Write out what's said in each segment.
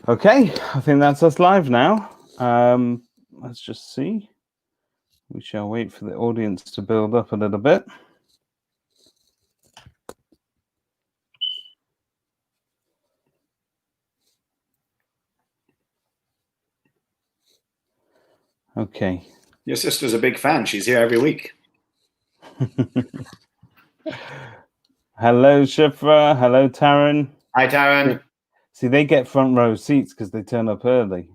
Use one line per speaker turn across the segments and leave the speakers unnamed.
Okay, I think that's us live now. Let's just see. We shall wait for the audience to build up a little bit. Okay.
Your sister's a big fan. She's here every week.
Hello, Shifra. Hello, Taryn.
Hi, Taryn.
See, they get front row seats because they turn up early.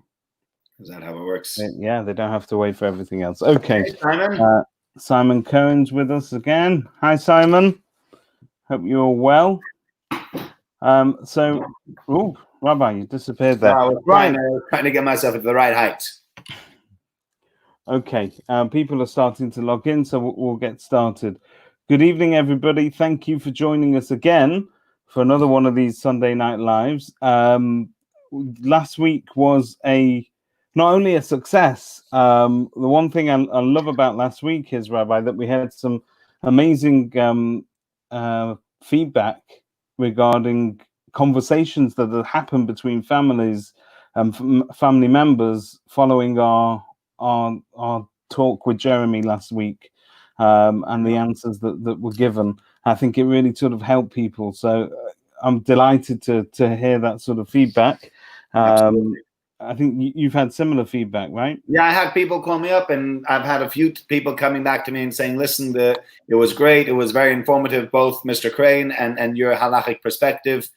Is that how it works?
They don't have to wait for everything else. Okay.
Hey, Simon.
Simon Cohen's with us again. Hi, Simon. Hope you're well. Rabbi, you disappeared there.
I was trying to get myself at the right height.
Okay, people are starting to log in, so we'll get started. Good evening, everybody. Thank you for joining us again for another one of these Sunday Night Lives. Last week was not only a success. The one thing I love about last week is, Rabbi, that we had some amazing feedback regarding conversations that had happened between families and family members following our talk with Jeremy last week, and the answers that were given. I think it really sort of helped people. So I'm delighted to hear that sort of feedback. I think you've had similar feedback, right?
Yeah, I had people call me up, and I've had a few people coming back to me and saying, listen, it was great. It was very informative, both Mr. Crane and your halachic perspective.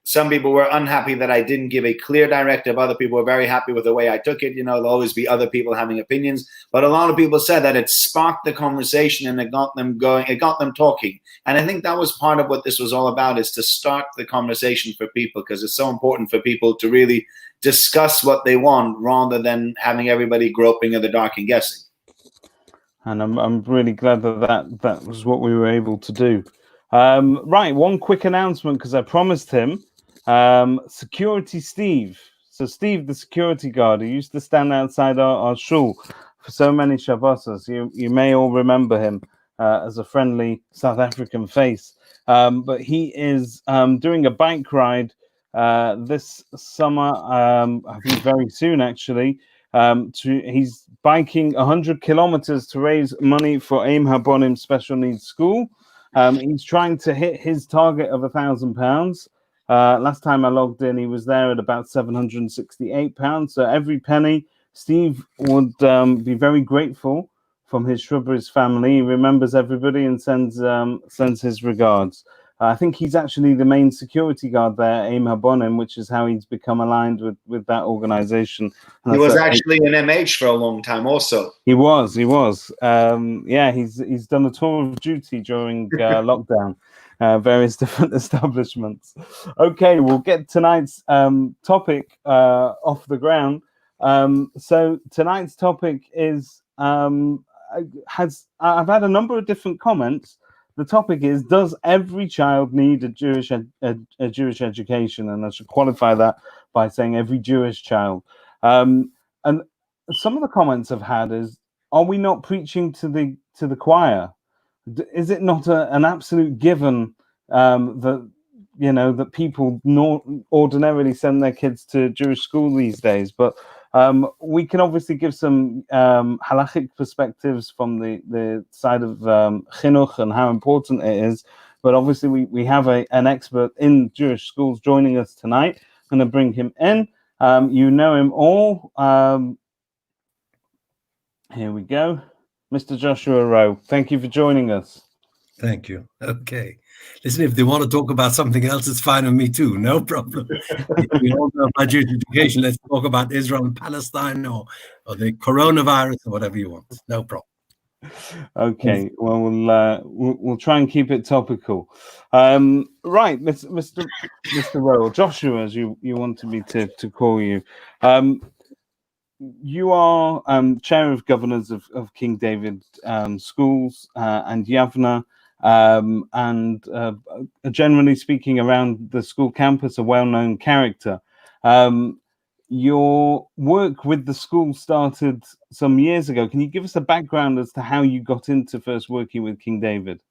Some people were unhappy that I didn't give a clear directive. Other people were very happy with the way I took it. You know, there'll always be other people having opinions. But a lot of people said that it sparked the conversation and it got them going. It got them talking. And I think that was part of what this was all about, is to start the conversation for people, because it's so important for people to really discuss what they want rather than having everybody groping in the dark and guessing.
And I'm really glad that was what we were able to do. Right, one quick announcement, because I promised him. Security Steve. So Steve, the security guard who used to stand outside our shul for so many Shabbosos. You may all remember him as a friendly South African face. But he is doing a bike ride this summer, I think very soon actually. He's biking 100 kilometers to raise money for Aim Habonim Special Needs School. He's trying to hit his target of £1,000. Last time I logged in, he was there at about £768. So every penny, Steve would be very grateful from his Shrubbery's family. He remembers everybody and sends his regards. I think he's actually the main security guard there, Aim Habonim, which is how he's become aligned with that organization.
He was actually an MH for a long time also.
He was. Yeah, he's done a tour of duty during lockdown, various different establishments. Okay, we'll get tonight's topic off the ground. So tonight's topic is, I've had a number of different comments. The topic is, does every child need a Jewish education? And I should qualify that by saying every Jewish child. And some of the comments I've had is, are we not preaching to the choir? Is it not an absolute given that people ordinarily send their kids to Jewish school these days? But we can obviously give some halachic perspectives from the side of chinuch and how important it is. But obviously we have an expert in Jewish schools joining us tonight. I'm going to bring him in. You know him all. Here we go. Mr. Joshua Rowe, thank you for joining us.
Thank you. Okay. Listen, if they want to talk about something else, it's fine with me too. No problem. We all know about Jewish education. Let's talk about Israel and Palestine or the coronavirus or whatever you want. No problem.
Okay. Well, we'll try and keep it topical. Right, Mr. Rowe, Joshua, as you wanted me to call you. You are chair of governors of King David Schools and Yavneh, and generally speaking, around the school campus, a well-known character. Your work with the school started some years ago. Can you give us a background as to how you got into first working with King David?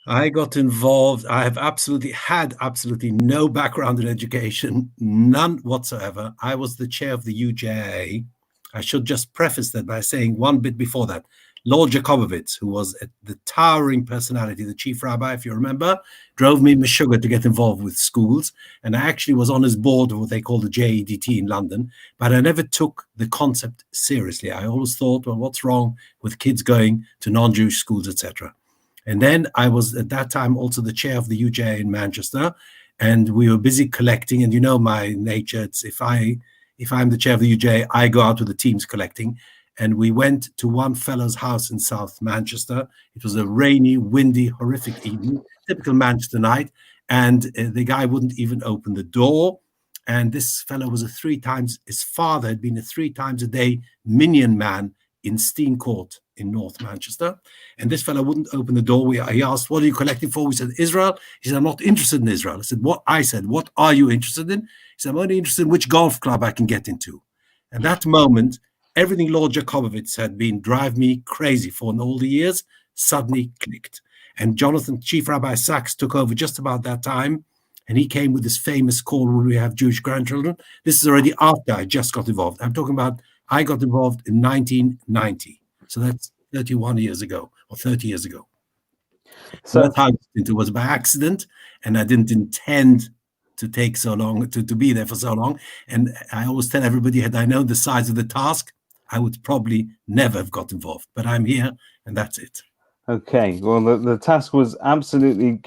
I got involved. I have had absolutely no background in education, none whatsoever. I was the chair of the UJA. I should just preface that by saying one bit before that. Lord Jacobowitz, who was the towering personality, the chief rabbi, if you remember, drove me sugar to get involved with schools. And I actually was on his board of what they call the JEDT in London, but I never took the concept seriously. I always thought, well, what's wrong with kids going to non-Jewish schools, etc. And then I was at that time also the chair of the UJA in Manchester, and we were busy collecting. And you know my nature; it's if I'm the chair of the UJA, I go out with the teams collecting. And we went to one fellow's house in South Manchester. It was a rainy, windy, horrific evening, typical Manchester night. And the guy wouldn't even open the door. And this fellow was his father had been a 3 times a day minion man in Steen Court in North Manchester. And this fellow wouldn't open the door. He asked, what are you collecting for? We said, Israel. He said, I'm not interested in Israel. I said, what are you interested in? He said, I'm only interested in which golf club I can get into. And that moment, everything Lord Jacobowitz had been drive me crazy for in all the years suddenly clicked. And Jonathan, Chief Rabbi Sachs, took over just about that time. And he came with this famous call, will we have Jewish grandchildren? This is already after I just got involved. I'm talking about I got involved in 1990. So that's 31 years ago or 30 years ago. So that time it was by accident, and I didn't intend to take so long, to be there for so long. And I always tell everybody, had I known the size of the task, I would probably never have got involved. But I'm here, and that's it.
Okay. Well, the task was absolutely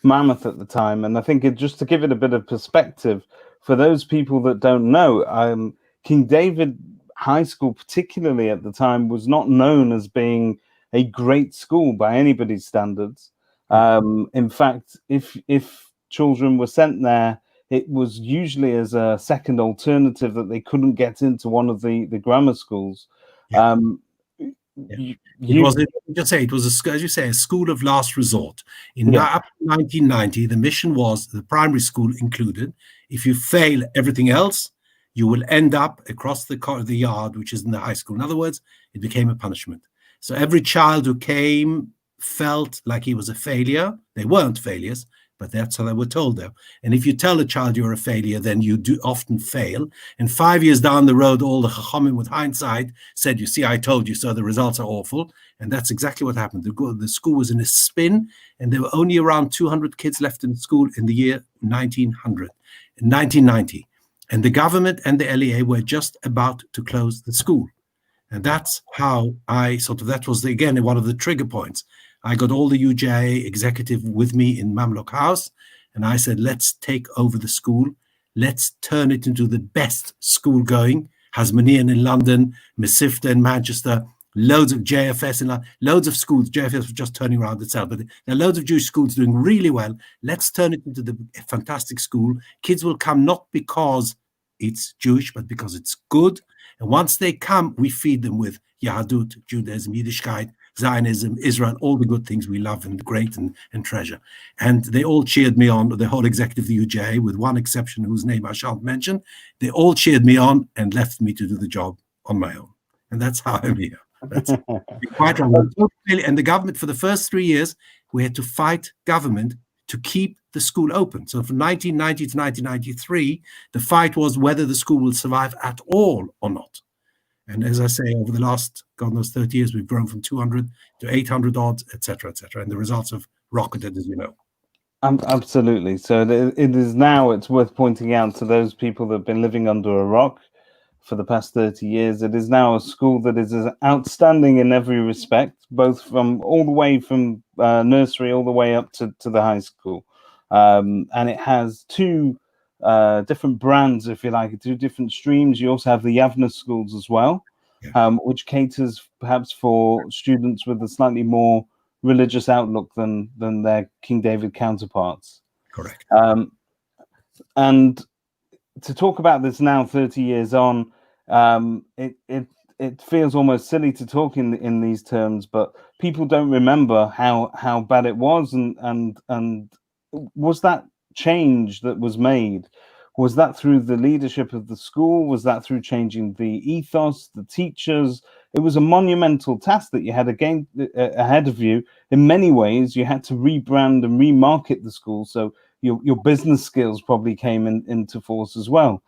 mammoth at the time. And I think just to give it a bit of perspective, for those people that don't know, King David High School, particularly at the time, was not known as being a great school by anybody's standards. In fact, if children were sent there, it was usually as a second alternative that they couldn't get into one of the grammar schools.
Yeah. It was, as you say, a school of last resort. Up to 1990, the mission was, the primary school included, if you fail everything else, you will end up across the yard, which is in the high school. In other words, it became a punishment. So every child who came felt like he was a failure. They weren't failures, but that's how they were told them. And if you tell a child you're a failure, then you do often fail. And 5 years down the road, all the chachamim with hindsight said, you see, I told you so, the results are awful. And that's exactly what happened. The school was in a spin, and there were only around 200 kids left in school in the year 1990. And the government and the LEA were just about to close the school. And that's how that was, again, one of the trigger points. I got all the UJA executive with me in Mamluk House, and I said, let's take over the school. Let's turn it into the best school going. Hasmonean in London, Mesivta in Manchester, loads of JFS in London, loads of schools. JFS was just turning around itself, but there are loads of Jewish schools doing really well. Let's turn it into the fantastic school. Kids will come not because it's Jewish, but because it's good. And once they come, we feed them with Yahadut, Judaism, Yiddishkeit, Zionism, Israel, all the good things we love and great and treasure. And they all cheered me on, the whole executive of the UJA, with one exception whose name I shan't mention. They all cheered me on and left me to do the job on my own. And that's how I'm here. That's quite wrong. And the government, for the first 3 years, we had to fight government to keep the school open. So from 1990 to 1993, the fight was whether the school will survive at all or not. And as I say, over the last, God knows, 30 years, we've grown from 200 to 800 odd, et cetera, and the results have rocketed, as you know.
Absolutely. So it is now, it's worth pointing out to those people that have been living under a rock for the past 30 years, it is now a school that is outstanding in every respect, both from all the way from nursery all the way up to the high school. And it has two different brands, if you like, 2 different streams. You also have the Yavneh Schools as well, which caters perhaps for students with a slightly more religious outlook than their King David counterparts.
Correct.
And to talk about this now, 30 years on, it feels almost silly to talk in these terms, but people don't remember how bad it was, and was that change that was made, was that through the leadership of the school? Was that through changing the ethos, the teachers? it was a monumental task that you had ahead of you. In many ways, you had to rebrand and remarket the school, so your business skills probably came into force as well.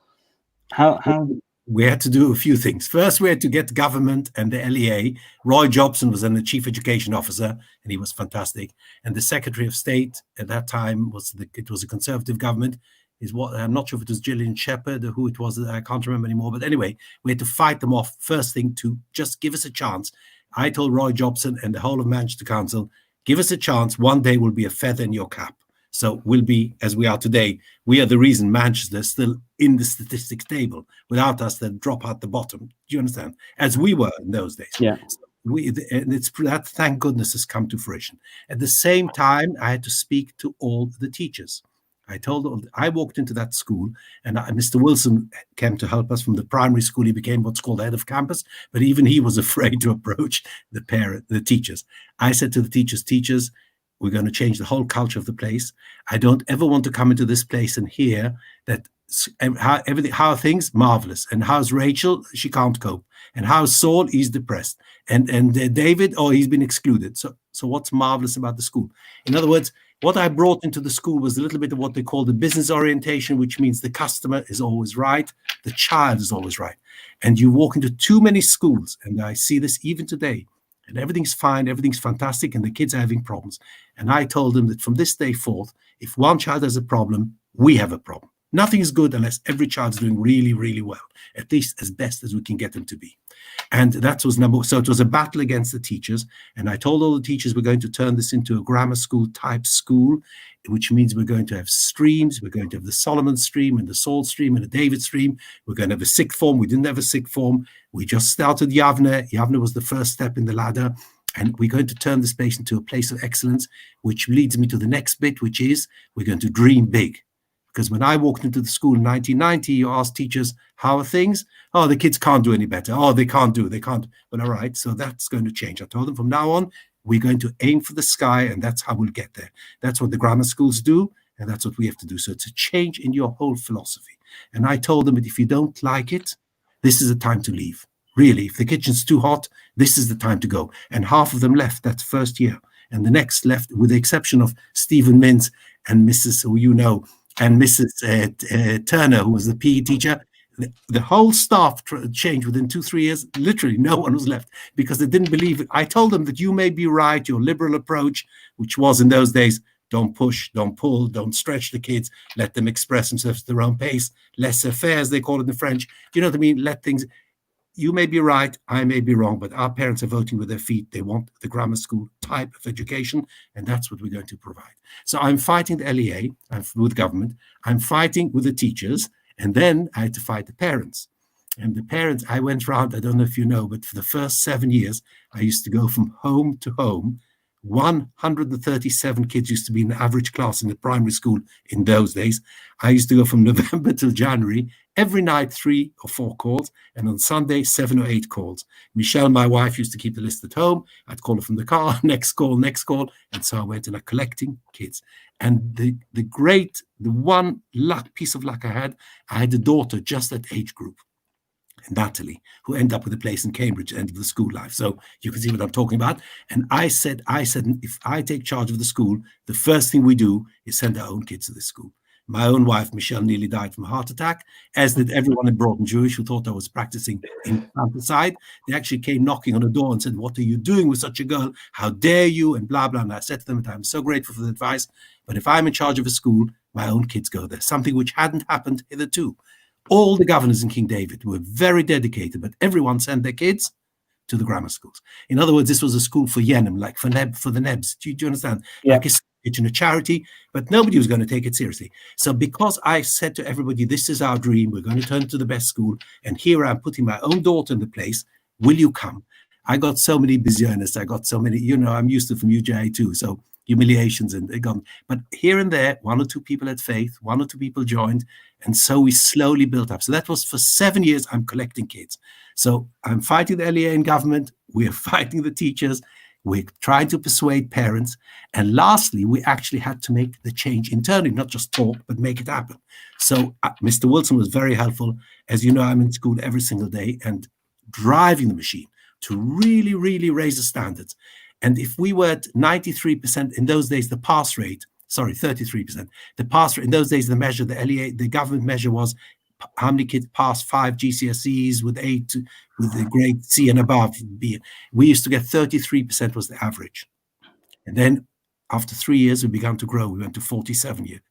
How
we had to do a few things. First, we had to get government and the LEA. Roy Jobson was then the chief education officer, and he was fantastic. And the Secretary of State at that time it was a conservative government. I'm not sure if it was Gillian Shepherd or who it was. I can't remember anymore. But anyway, we had to fight them off. First thing, to just give us a chance. I told Roy Jobson and the whole of Manchester Council, give us a chance. One day we'll be a feather in your cap. So we'll be, as we are today, we are the reason Manchester is still in the statistics table. Without us, they'd drop out the bottom. Do you understand? As we were in those days.
Yeah.
So and it's that, thank goodness, has come to fruition. At the same time, I had to speak to all the teachers. I walked into that school, and Mr. Wilson came to help us from the primary school. He became what's called head of campus, but even he was afraid to approach the teachers. I said to the teachers, we're going to change the whole culture of the place. I don't ever want to come into this place and hear that how are things? Marvelous. And how's Rachel? She can't cope. And how's Saul? He's depressed. And David? Oh, he's been excluded. So what's marvelous about the school? In other words, what I brought into the school was a little bit of what they call the business orientation, which means the customer is always right, the child is always right. And you walk into too many schools, and I see this even today, and everything's fine, everything's fantastic, and the kids are having problems. And I told them that from this day forth, if one child has a problem, we have a problem. Nothing is good unless every child's doing really, really well, at least as best as we can get them to be. And that was so it was a battle against the teachers. And I told all the teachers we're going to turn this into a grammar school type school, which means we're going to have streams. We're going to have the Solomon stream and the Saul stream and the David stream. We're going to have a sixth form. We didn't have a sixth form. We just started Yavneh. Yavneh was the first step in the ladder. And we're going to turn this place into a place of excellence, which leads me to the next bit, which is we're going to dream big. Because when I walked into the school in 1990, you asked teachers, how are things? Oh, the kids can't do any better. Oh, they can't. But all right, so that's going to change. I told them from now on, we're going to aim for the sky, and that's how we'll get there. That's what the grammar schools do, and that's what we have to do. So it's a change in your whole philosophy. And I told them that if you don't like it, this is the time to leave. Really, if the kitchen's too hot, this is the time to go. And half of them left that first year. And the next left, with the exception of Stephen Mintz and Mrs., who you know, and Mrs. Turner, who was the PE teacher. The whole staff changed within 2-3 years. Literally, no one was left because they didn't believe it. I told them that you may be right, your liberal approach, which was in those days, don't push, don't pull, don't stretch the kids, let them express themselves at their own pace, laissez-faire, as they call it in French. You know what I mean? Let things... You may be right, I may be wrong, but our parents are voting with their feet. They want the grammar school type of education, and that's what we're going to provide. So I'm fighting the LEA with government. I'm fighting with the teachers, and then I had to fight the parents. And the parents, I went around, I don't know if you know, but for the first 7 years, I used to go from home to home. 137 kids used to be in the average class in the primary school in those days. I used to go from November till January, every night 3 or 4 calls, and on Sunday 7 or 8 calls. Michelle, my wife, used to keep the list at home. I'd call her from the car, next call, and so I went and I'm collecting kids. And the one piece of luck I had a daughter just that age group, Natalie, who ended up with a place in Cambridge at the end of the school life. So you can see what I'm talking about. And I said, if I take charge of the school, the first thing we do is send our own kids to this school. My own wife, Michelle, nearly died from a heart attack, as did everyone in Broughton Jewish who thought I was practicing in countryside. They actually came knocking on the door and said, what are you doing with such a girl? How dare you? And blah, blah. And I said to them that I'm so grateful for the advice. But if I'm in charge of a school, my own kids go there, something which hadn't happened hitherto. All the governors in King David were very dedicated, but everyone sent their kids to the grammar schools. In other words, this was a school for Yenim, like for the Nebs. Do you understand?
Yeah.
Like it's in a charity, but nobody was going to take it seriously. So because I said to everybody, this is our dream, we're going to turn it to the best school, and here I'm putting my own daughter in the place, will you come? I got so many business, I got so many, I'm used to from UJI too, so humiliations and they gone. But here and there, 1 or 2 people had faith, 1 or 2 people joined, and so we slowly built up. So that was for 7 years, I'm collecting kids. So I'm fighting the LEA in government, we're fighting the teachers, we're trying to persuade parents, and lastly, we actually had to make the change internally, not just talk, but make it happen. So Mr. Wilson was very helpful. As you know, I'm in school every single day and driving the machine. to really, really raise the standards. And if we were at 93% in those days, the pass rate, 33%, the pass rate in those days, the measure, the LEA, the government measure was how many kids passed 5 GCSEs with 8, with the grade C and above. We used to get 33% was the average. And then after 3 years, we began to grow. We went to 47%,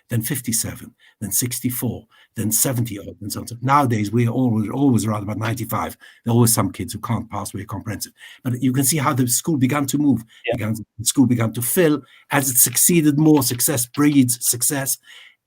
then 57, then 64, then 70, and so on. So nowadays, we are always around about 95. There are always some kids who can't pass very comprehensive. But you can see how the school began to move. The school began to fill. As it succeeded more, success breeds success,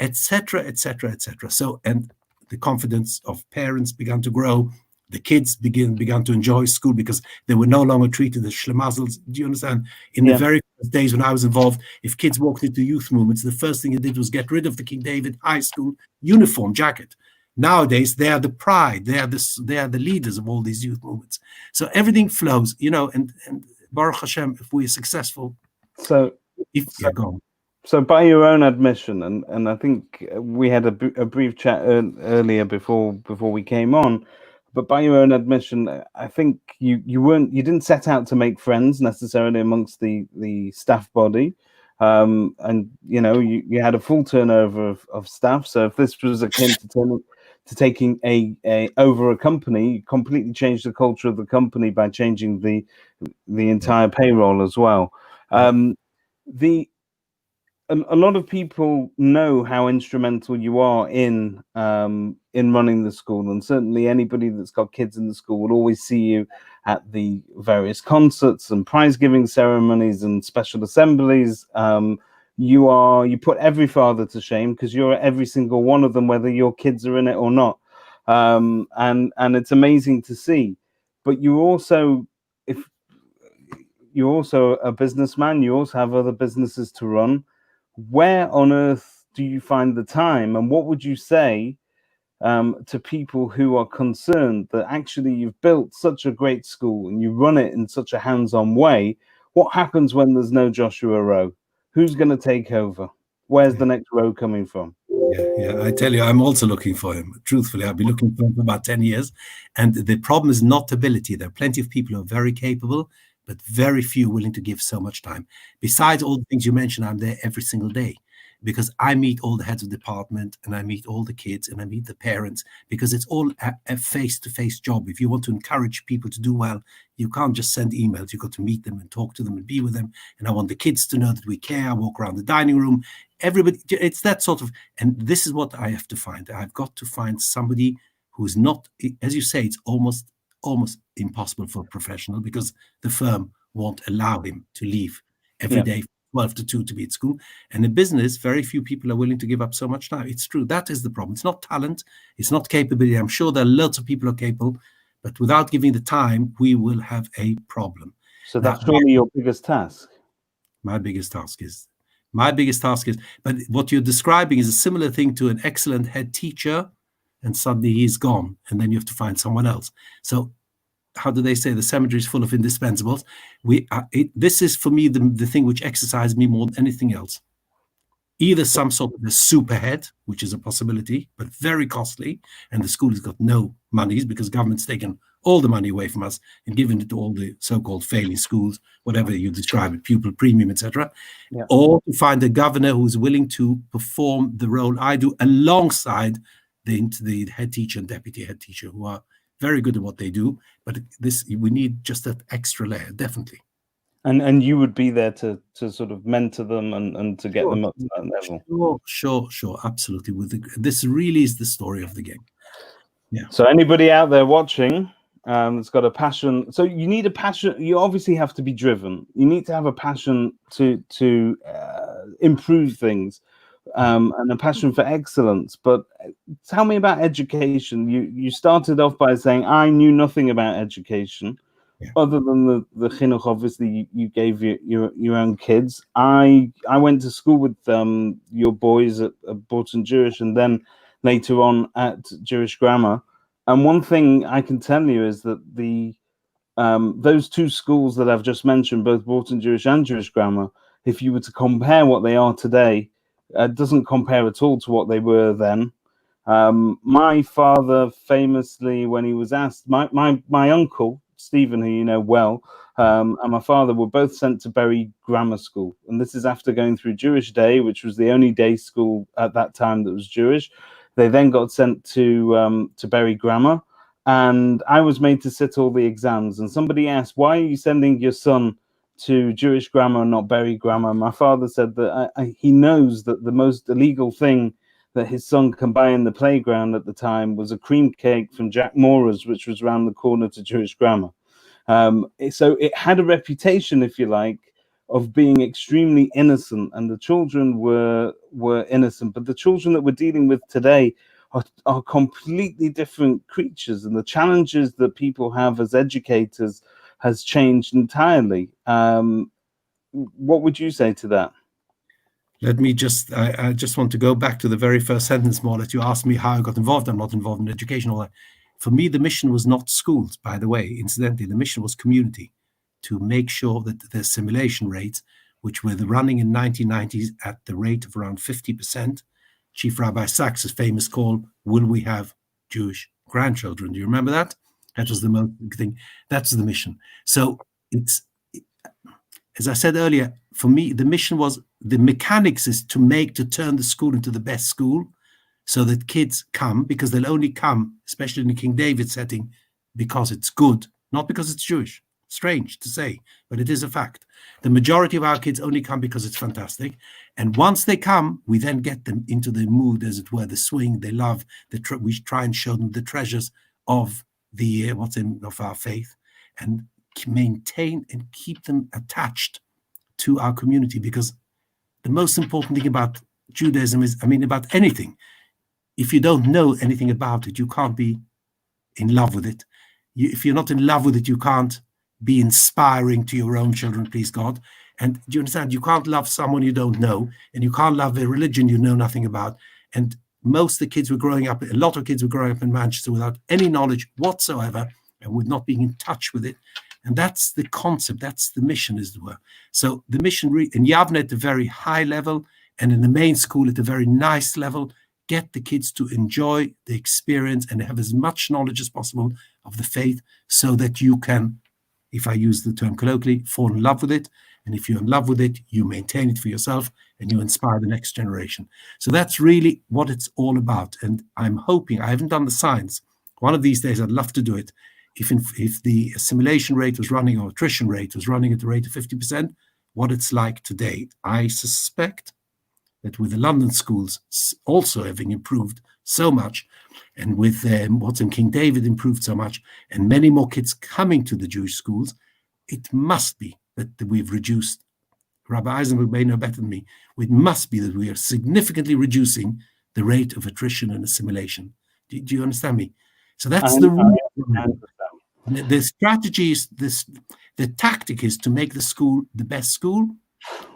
etc., etc., etc. So, and the confidence of parents began to grow. The kids began to enjoy school because they were no longer treated as schlemazzles. Do you understand? In the very first days when I was involved, if kids walked into youth movements, the first thing they did was get rid of the King David High School uniform jacket. Nowadays, they are the pride. They are the leaders of all these youth movements. So everything flows, and Baruch Hashem, if we are successful.
Go on. So by your own admission, and I think we had a brief chat earlier before we came on. But by your own admission, I think you didn't set out to make friends necessarily amongst the staff body, and you had a full turnover of staff. So if this was akin to taking over a company, you completely changed the culture of the company by changing the entire payroll as well. A lot of people know how instrumental you are in running the school, and certainly anybody that's got kids in the school will always see you at the various concerts and prize giving ceremonies and special assemblies. You put every father to shame because you're at every single one of them, whether your kids are in it or not, and it's amazing to see. But you're also a businessman. You also have other businesses to run. Where on earth do you find the time, and what would you say to people who are concerned that actually you've built such a great school and you run it in such a hands-on way? What happens when there's no Joshua Rowe? Who's going to take over? Where's the next Rowe coming from?
Yeah, I tell you, I'm also looking for him. Truthfully, I've been looking for him for about 10 years. And the problem is not ability. There are plenty of people who are very capable, but very few willing to give so much time. Besides all the things you mentioned, I'm there every single day because I meet all the heads of department and I meet all the kids and I meet the parents because it's all a face-to-face job. If you want to encourage people to do well, you can't just send emails. You've got to meet them and talk to them and be with them. And I want the kids to know that we care. I walk around the dining room. Everybody, it's that sort of, and this is what I have to find. I've got to find somebody who's not, as you say, it's almost impossible for a professional because the firm won't allow him to leave every day 12 to 2 to be at school. And in business, very few people are willing to give up so much time. It's true. That is the problem. It's not talent. It's not capability. I'm sure there are lots of people who are capable, but without giving the time, we will have a problem.
So that's surely your biggest task.
My biggest task is, but what you're describing is a similar thing to an excellent head teacher and suddenly he's gone, and then you have to find someone else. So, how do they say the cemetery is full of indispensables? This is for me the thing which exercises me more than anything else. Either some sort of a super head, which is a possibility, but very costly, and the school has got no monies because government's taken all the money away from us and given it to all the so-called failing schools, whatever you describe it, pupil premium, etc. Or to find a governor who's willing to perform the role I do alongside the head teacher and deputy head teacher who are very good at what they do, but we need just that extra layer, definitely.
And you would be there to sort of mentor them and to get them up to that level.
Sure, absolutely. This really is the story of the game. Yeah.
So anybody out there watching that's got a passion, so you need a passion. You obviously have to be driven. You need to have a passion to improve things. And a passion for excellence. But tell me about education. You started off by saying I knew nothing about education, other than the chinuch. Obviously, you gave your own kids. I went to school with your boys at Broughton Jewish, and then later on at Jewish Grammar. And one thing I can tell you is that those two schools that I've just mentioned, both Broughton Jewish and Jewish Grammar, if you were to compare what they are today, doesn't compare at all to what they were then. My father famously, when he was asked, my uncle Stephen, who you know well, and my father were both sent to Bury Grammar School. And this is after going through Jewish Day, which was the only day school at that time that was Jewish. They then got sent to Bury Grammar, and I was made to sit all the exams. And somebody asked, why are you sending your son to Jewish grammar and not Bury Grammar? My father said that he knows that the most illegal thing that his son can buy in the playground at the time was a cream cake from Jack Mora's, which was around the corner to Jewish grammar. So it had a reputation, if you like, of being extremely innocent, and the children were innocent. But the children that we're dealing with today are completely different creatures, and the challenges that people have as educators has changed entirely. What would you say to that?
Let me just, I just want to go back to the very first sentence more that you asked me how I got involved. I'm not involved in education. All that. For me, the mission was not schools, by the way. Incidentally, the mission was community, to make sure that the assimilation rates, which were running in 1990s at the rate of around 50%, Chief Rabbi Sachs's famous call, will we have Jewish grandchildren? Do you remember that? That was the most thing. That's the mission. So it's, as I said earlier, for me, the mission was, the mechanics is to turn the school into the best school so that kids come, because they'll only come, especially in the King David setting, because it's good, not because it's Jewish. Strange to say, but it is a fact. The majority of our kids only come because it's fantastic. And once they come, we then get them into the mood, as it were, the swing. They love, we try and show them the treasures of the of our faith, and maintain and keep them attached to our community. Because the most important thing about Judaism is, about anything, if you don't know anything about it, you can't be in love with it. If you're not in love with it, you can't be inspiring to your own children, please God. And do you understand? You can't love someone you don't know, and you can't love a religion you know nothing about. And most of the kids were growing up, a lot of kids were growing up in Manchester without any knowledge whatsoever, and with not being in touch with it. And that's the concept, that's the mission, as it were. So the mission in Yavneh at a very high level, and in the main school at a very nice level, get the kids to enjoy the experience and have as much knowledge as possible of the faith, so that you can, if I use the term colloquially, fall in love with it. And if you're in love with it, you maintain it for yourself and you inspire the next generation. So that's really what it's all about. And I'm hoping, I haven't done the science. One of these days, I'd love to do it. If the assimilation rate was running, or attrition rate was running at the rate of 50%, what it's like today. I suspect that with the London schools also having improved so much, and with what's in King David improved so much, and many more kids coming to the Jewish schools, it must be that we've reduced, Rabbi Eisenberg may know better than me, it must be that we are significantly reducing the rate of attrition and assimilation. Do you understand me? So that's the strategy is this, the tactic is to make the school the best school.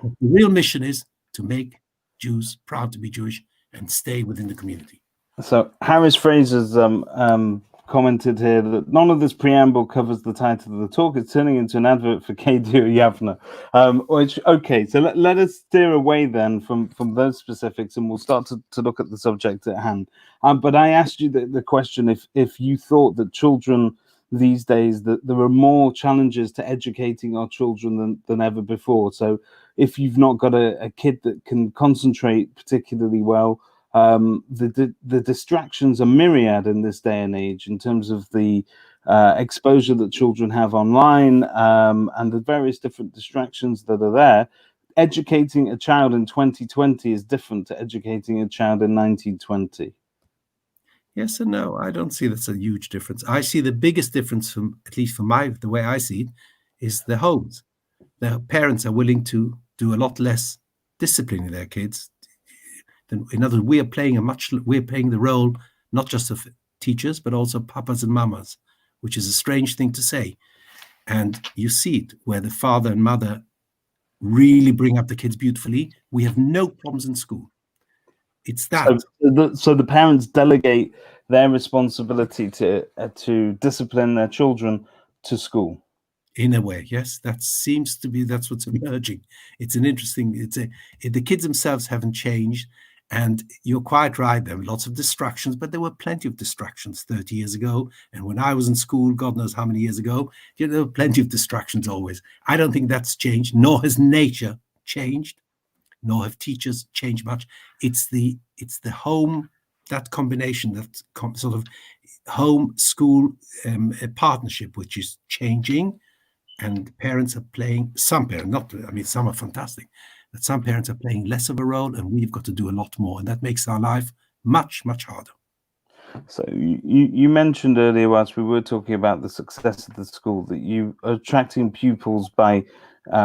The real mission is to make Jews proud to be Jewish and stay within the community.
So Harris Fraser's commented here that none of this preamble covers the title of the talk. It's turning into an advert for King David Yavneh. Which, okay, so let us steer away then from those specifics, and we'll start to look at the subject at hand. But I asked you the question if you thought that children these days, that there are more challenges to educating our children than ever before. So if you've not got a kid that can concentrate particularly well, the distractions are myriad in this day and age, in terms of the exposure that children have online, and the various different distractions that are there. Educating a child in 2020 is different to educating a child in 1920.
Yes and no. I don't see that's a huge difference. I see the biggest difference, from at least from the way I see it, is the homes. The parents are willing to do a lot less disciplining their kids. In other words, we're playing the role not just of teachers, but also papas and mamas, which is a strange thing to say. And you see it where the father and mother really bring up the kids beautifully. We have no problems in school. It's that.
So the parents delegate their responsibility to discipline their children to school.
In a way, yes, that's what's emerging. It's an interesting. The kids themselves haven't changed, And you're quite right. There were lots of distractions, but there were plenty of distractions 30 years ago. And when I was in school, God knows how many years ago, there were plenty of distractions always. I don't think that's changed, nor has nature changed, nor have teachers changed much. It's the home, that combination, that sort of home school partnership, which is changing. And parents are playing, some parents, some are fantastic, but some parents are playing less of a role, and we've got to do a lot more. And that makes our life much, much harder.
So you mentioned earlier, whilst we were talking about the success of the school, that you are attracting pupils by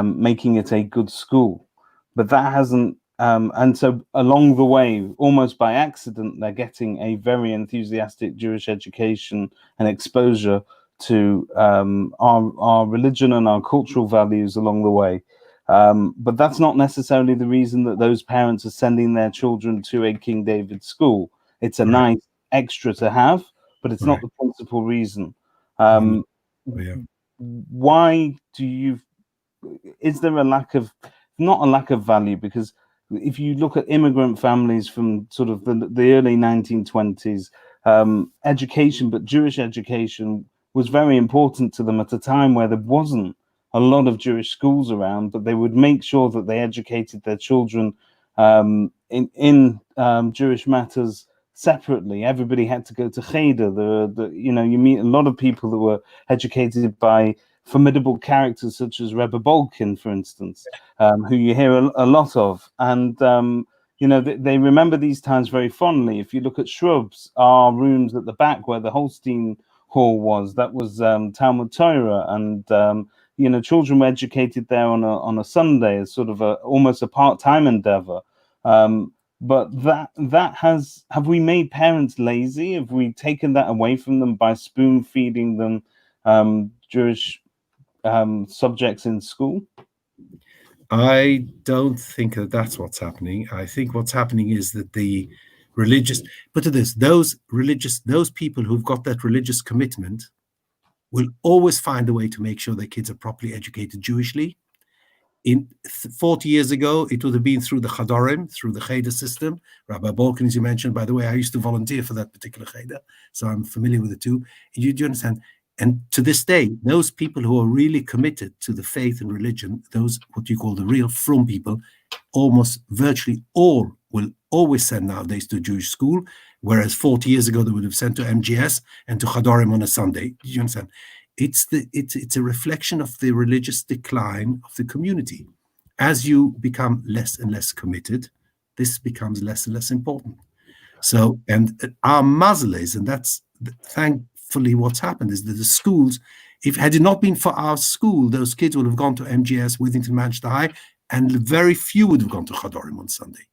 making it a good school. But that hasn't, and so along the way, almost by accident, they're getting a very enthusiastic Jewish education and exposure to our religion and our cultural values along the way. But that's not necessarily the reason that those parents are sending their children to a King David school. It's a nice extra to have, but it's not the principal reason. Why do you, is there a lack of, not a lack of value, because if you look at immigrant families from sort of the early 1920s, education, but Jewish education was very important to them at a time where there wasn't a lot of Jewish schools around, but they would make sure that they educated their children in Jewish matters separately. Everybody had to go to Cheder. You meet a lot of people that were educated by formidable characters such as Rabbi Bolkin, for instance, who you hear a lot of. And, they remember these times very fondly. If you look at Shrubs, our rooms at the back where the Holstein Hall was, that was Talmud Torah. And, children were educated there on a Sunday as sort of almost a part-time endeavor. But have we made parents lazy? Have we taken that away from them by spoon feeding them Jewish subjects in school?
I don't think that that's what's happening. I think what's happening is that the religious, put it this, those people who've got that religious commitment will always find a way to make sure their kids are properly educated Jewishly. 40 years ago, it would have been through the Chadorim, through the Cheder system. Rabbi Balkan, as you mentioned, by the way, I used to volunteer for that particular Cheder, so I'm familiar with it too. Do you understand? And to this day, those people who are really committed to the faith and religion, those what you call the real frum people, almost virtually all will always send nowadays to a Jewish school, whereas 40 years ago they would have sent to MGS and to Chadorim on a Sunday. Do you understand? It's a reflection of the religious decline of the community. As you become less and less committed, this becomes less and less important. So, and our muzzle is, and that's thankfully what's happened, is that the schools, had it not been for our school, those kids would have gone to MGS, Withington Manchester High, and very few would have gone to Chadorim on Sunday.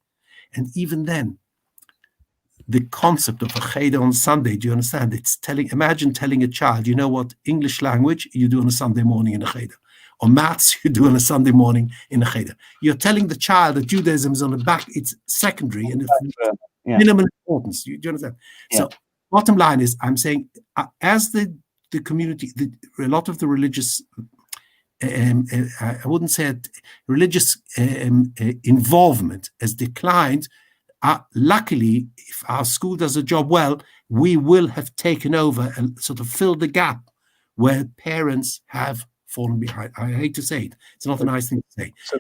And even then, the concept of a Cheder on Sunday, do you understand? Imagine telling a child, you know what, English language you do on a Sunday morning in a Cheder, or maths you do on a Sunday morning in a Cheder. You're telling the child that Judaism is on the back, it's secondary and it's minimal importance. Do you understand? Yeah. So bottom line is, I'm saying, as the community, a lot of the religious, I wouldn't say it, religious involvement has declined. Luckily, if our school does a job well, we will have taken over and sort of filled the gap where parents have fallen behind. I hate to say it; it's not a nice thing to say.
So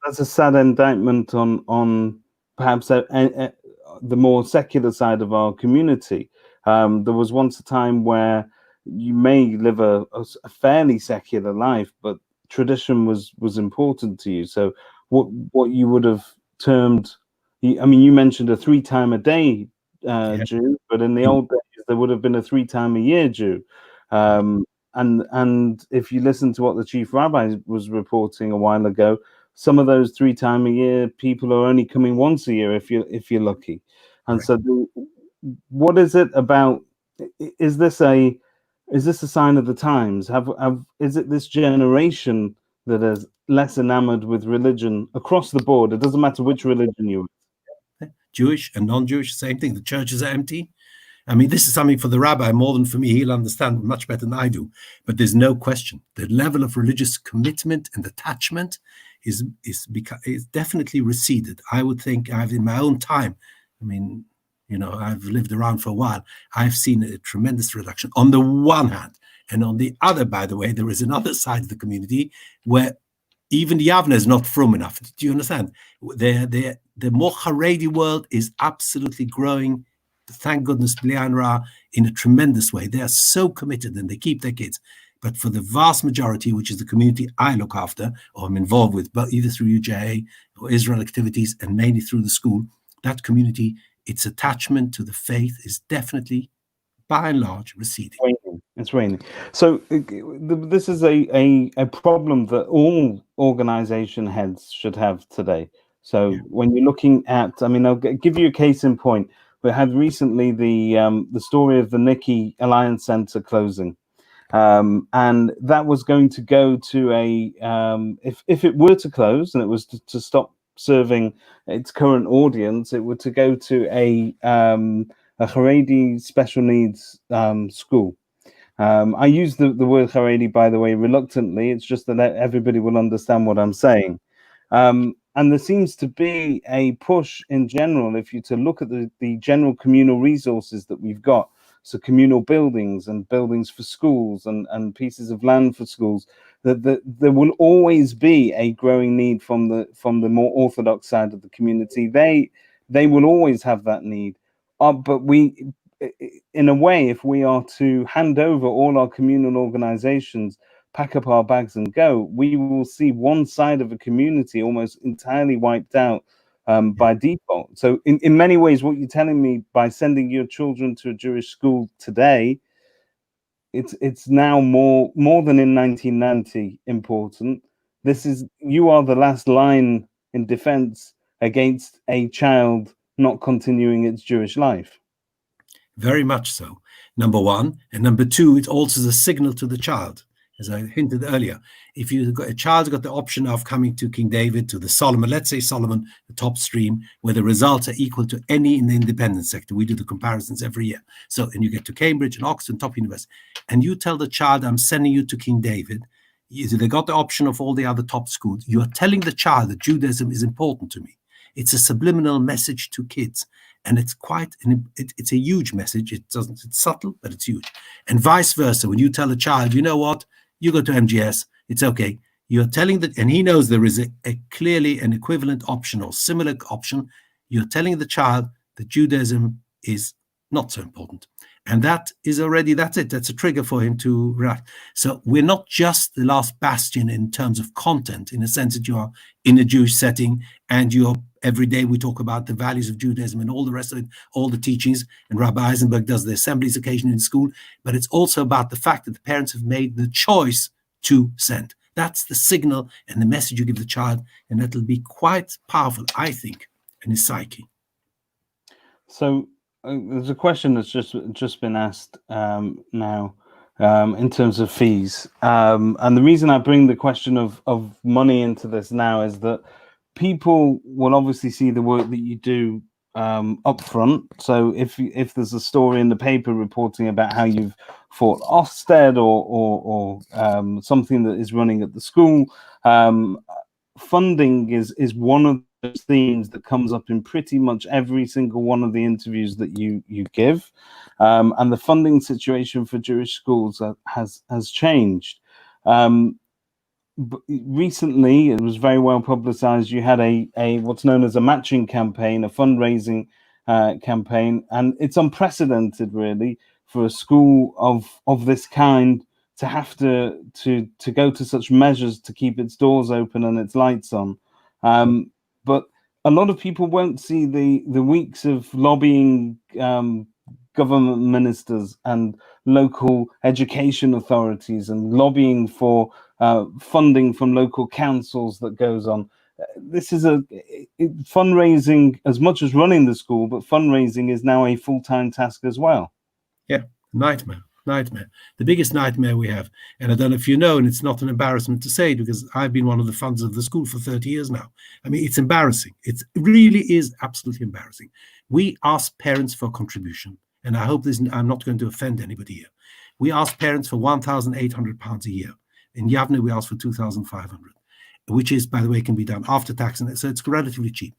that's a sad indictment on perhaps the more secular side of our community. There was once a time where you may live a fairly secular life, but tradition was important to you. So what you would have termed, I mean, you mentioned a 3 time a day Jew, but in the old days there would have been a 3 time a year Jew. And if you listen to what the chief rabbi was reporting a while ago, some of those 3 time a year people are only coming once a year if you're lucky. And so, what is it about? Is this a sign of the times? Is it this generation that is less enamored with religion across the board? It doesn't matter which religion you are.
Jewish and non-Jewish, same thing. The churches are empty. I mean, this is something for the rabbi more than for me. He'll understand much better than I do. But there's no question. The level of religious commitment and attachment is definitely receded. I would think I've, in my own time, I mean, you know, I've lived around for a while. I've seen a tremendous reduction on the one hand. And on the other, by the way, there is another side of the community where even the Yavneh is not from enough. Do you understand? The more Haredi world is absolutely growing, thank goodness, B'li Ra, in a tremendous way. They are so committed and they keep their kids. But for the vast majority, which is the community I look after or I'm involved with, but either through UJA or Israel activities and mainly through the school, that community, its attachment to the faith is definitely, by and large, receding.
It's waning. So this is a problem that all organization heads should have today. So when you're looking at, I mean, I'll give you a case in point. We had recently the story of the Nikki Alliance Center closing. And that was going to go to a, if it were to close and it was to stop serving its current audience, it were to go to a Haredi special needs school. I use the word Haredi, by the way, reluctantly. It's just that everybody will understand what I'm saying. And there seems to be a push in general, if you to look at the general communal resources that we've got, so communal buildings and buildings for schools and pieces of land for schools, that there will always be a growing need from the more orthodox side of the community. They will always have that need. But we, in a way, if we are to hand over all our communal organizations, pack up our bags and go, we will see one side of a community almost entirely wiped out by default. So in many ways, what you're telling me, by sending your children to a Jewish school today, it's now more than in 1990 important. You are the last line in defense against a child not continuing its Jewish life.
Very much so, number one. And number two, it's also a signal to the child. As I hinted earlier, if a child's got the option of coming to King David, to the Solomon, let's say Solomon, the top stream, where the results are equal to any in the independent sector. We do the comparisons every year. So, and you get to Cambridge and Oxford, top university, and you tell the child, I'm sending you to King David. They got the option of all the other top schools. You are telling the child that Judaism is important to me. It's a subliminal message to kids. And it's it's a huge message. It's subtle, but it's huge. And vice versa. When you tell a child, you know what, you go to MGS, it's okay. You're telling that, and he knows there is a clearly an equivalent option or similar option. You're telling the child that Judaism is not so important. And that is already, that's it. That's a trigger for him to react. So we're not just the last bastion in terms of content, in a sense that you are in a Jewish setting and you're every day we talk about the values of Judaism and all the rest of it, all the teachings, and Rabbi Eisenberg does the assemblies occasionally in school, but it's also about the fact that the parents have made the choice to send. That's the signal and the message you give the child, and that'll be quite powerful, I think, in his psyche.
So there's a question that's just been asked now in terms of fees, and the reason I bring the question of money into this now is that people will obviously see the work that you do up front. So if there's a story in the paper reporting about how you've fought Ofsted or something that is running at the school, funding is one of those themes that comes up in pretty much every single one of the interviews that you give, and the funding situation for Jewish schools has changed. Recently, it was very well publicized. You had a what's known as a matching campaign, a fundraising campaign, and it's unprecedented, really, for a school of this kind to have to go to such measures to keep its doors open and its lights on. But a lot of people won't see the weeks of lobbying government ministers and local education authorities and lobbying for funding from local councils that goes on. This is fundraising as much as running the school, but fundraising is now a full-time task as well.
Yeah, nightmare. The biggest nightmare we have. And I don't know if you know, and it's not an embarrassment to say it because I've been one of the funders of the school for 30 years now. I mean, it's embarrassing. It really is absolutely embarrassing. We ask parents for contribution and I hope I'm not going to offend anybody here. We ask parents for £1,800 a year. In Yavneh, we ask for 2,500, which is, by the way, can be done after tax, and so it's relatively cheap.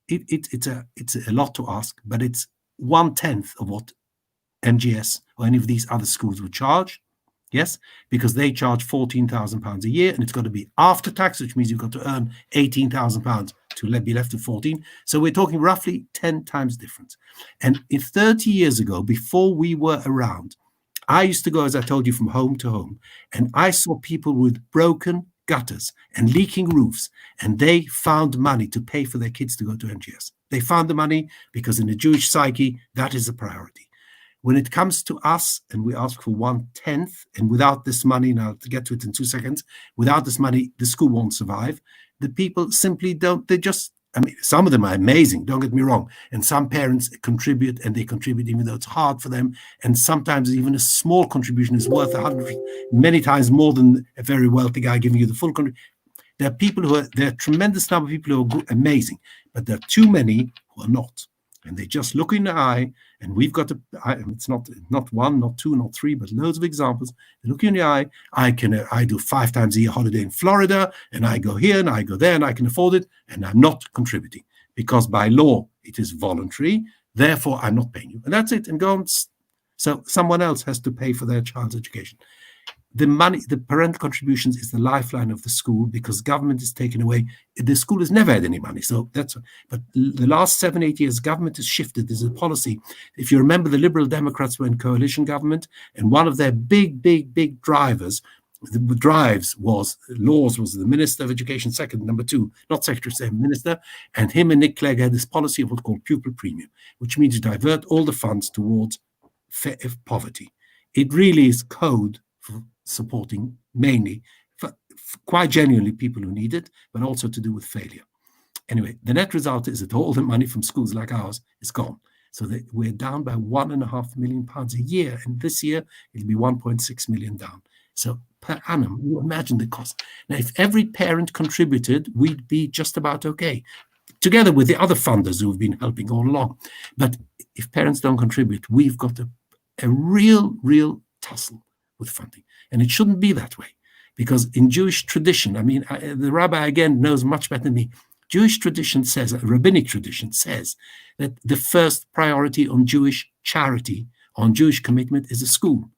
It's a lot to ask, but it's 1/10 of what MGS or any of these other schools would charge. Yes, because they charge £14,000 a year, and it's got to be after tax, which means you've got to earn £18,000 to be left with 14. So we're talking roughly 10 times difference. And 30 years ago, before we were around, I used to go, as I told you, from home to home, and I saw people with broken gutters and leaking roofs, and they found money to pay for their kids to go to MGS. They found the money because in the Jewish psyche, that is a priority. When it comes to us, and we ask for 1/10, and without this money, now to get to it in 2 seconds, without this money, the school won't survive. The people simply don't, some of them are amazing, don't get me wrong. And some parents contribute, and they contribute even though it's hard for them. And sometimes even a small contribution is worth many times more than a very wealthy guy giving you the full contribution. There are a tremendous number of people who are good, amazing, but there are too many who are not. And they just look in the eye, and we've got it's not one, not two, not three, but loads of examples. They look you in the eye. I do 5 times a year holiday in Florida, and I go here and I go there, and I can afford it, and I'm not contributing because by law it is voluntary. Therefore, I'm not paying you, and that's it. And go on. So someone else has to pay for their child's education. The money, the parental contributions is the lifeline of the school because government is taken away. The school has never had any money. So but the last 7-8 years, government has shifted. There's a policy. If you remember, the Liberal Democrats were in coalition government, and one of their big drives was the Minister of Education, number 2, not Secretary of State, Minister, and him and Nick Clegg had this policy of what's called pupil premium, which means you divert all the funds towards poverty. It really is code for supporting mainly, quite genuinely, people who need it, but also to do with failure. Anyway, the net result is that all the money from schools like ours is gone. So that we're down by £1.5 million a year, and this year it'll be 1.6 million down. So per annum, you imagine the cost. Now, if every parent contributed, we'd be just about okay, together with the other funders who've been helping all along. But if parents don't contribute, we've got a real tussle with funding. And it shouldn't be that way, because in Jewish tradition, the rabbi again knows much better than me. Jewish tradition says, rabbinic tradition says, that the first priority on Jewish charity, on Jewish commitment, is a school.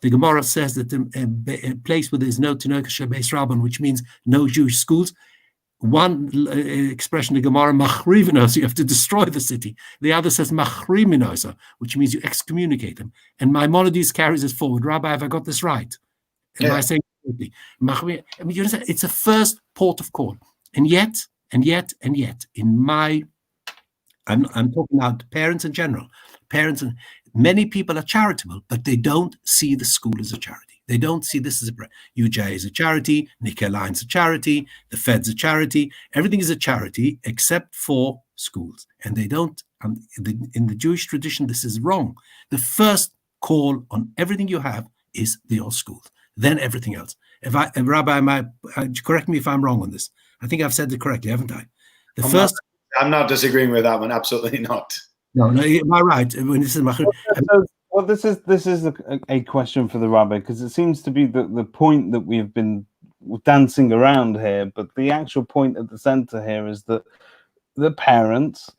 The Gemara says that a place where there's no Tinoka Shebeis Rabban, which means no Jewish schools, one expression in the Gemara, machrivinosa, you have to destroy the city. The other says machriminosa, which means you excommunicate them. And Maimonides carries this forward. Rabbi, have I got this right? Am I saying it correctly? You understand? It's a first port of call. And yet, I'm talking about parents in general. Many people are charitable, but they don't see the school as a charity. They don't see this as UJ is a charity, Nikkei Alliance a charity, the Fed's a charity. Everything is a charity except for schools. And they don't, in the Jewish tradition, this is wrong. The first call on everything you have is your schools, then everything else. Rabbi, correct me if I'm wrong on this. I think I've said it correctly, haven't I?
I'm not disagreeing with that one. Absolutely not.
No, am I right? When this is
well, this is a question for the rabbi, because it seems to be the point that we've been dancing around here, but the actual point at the center here is that the parents,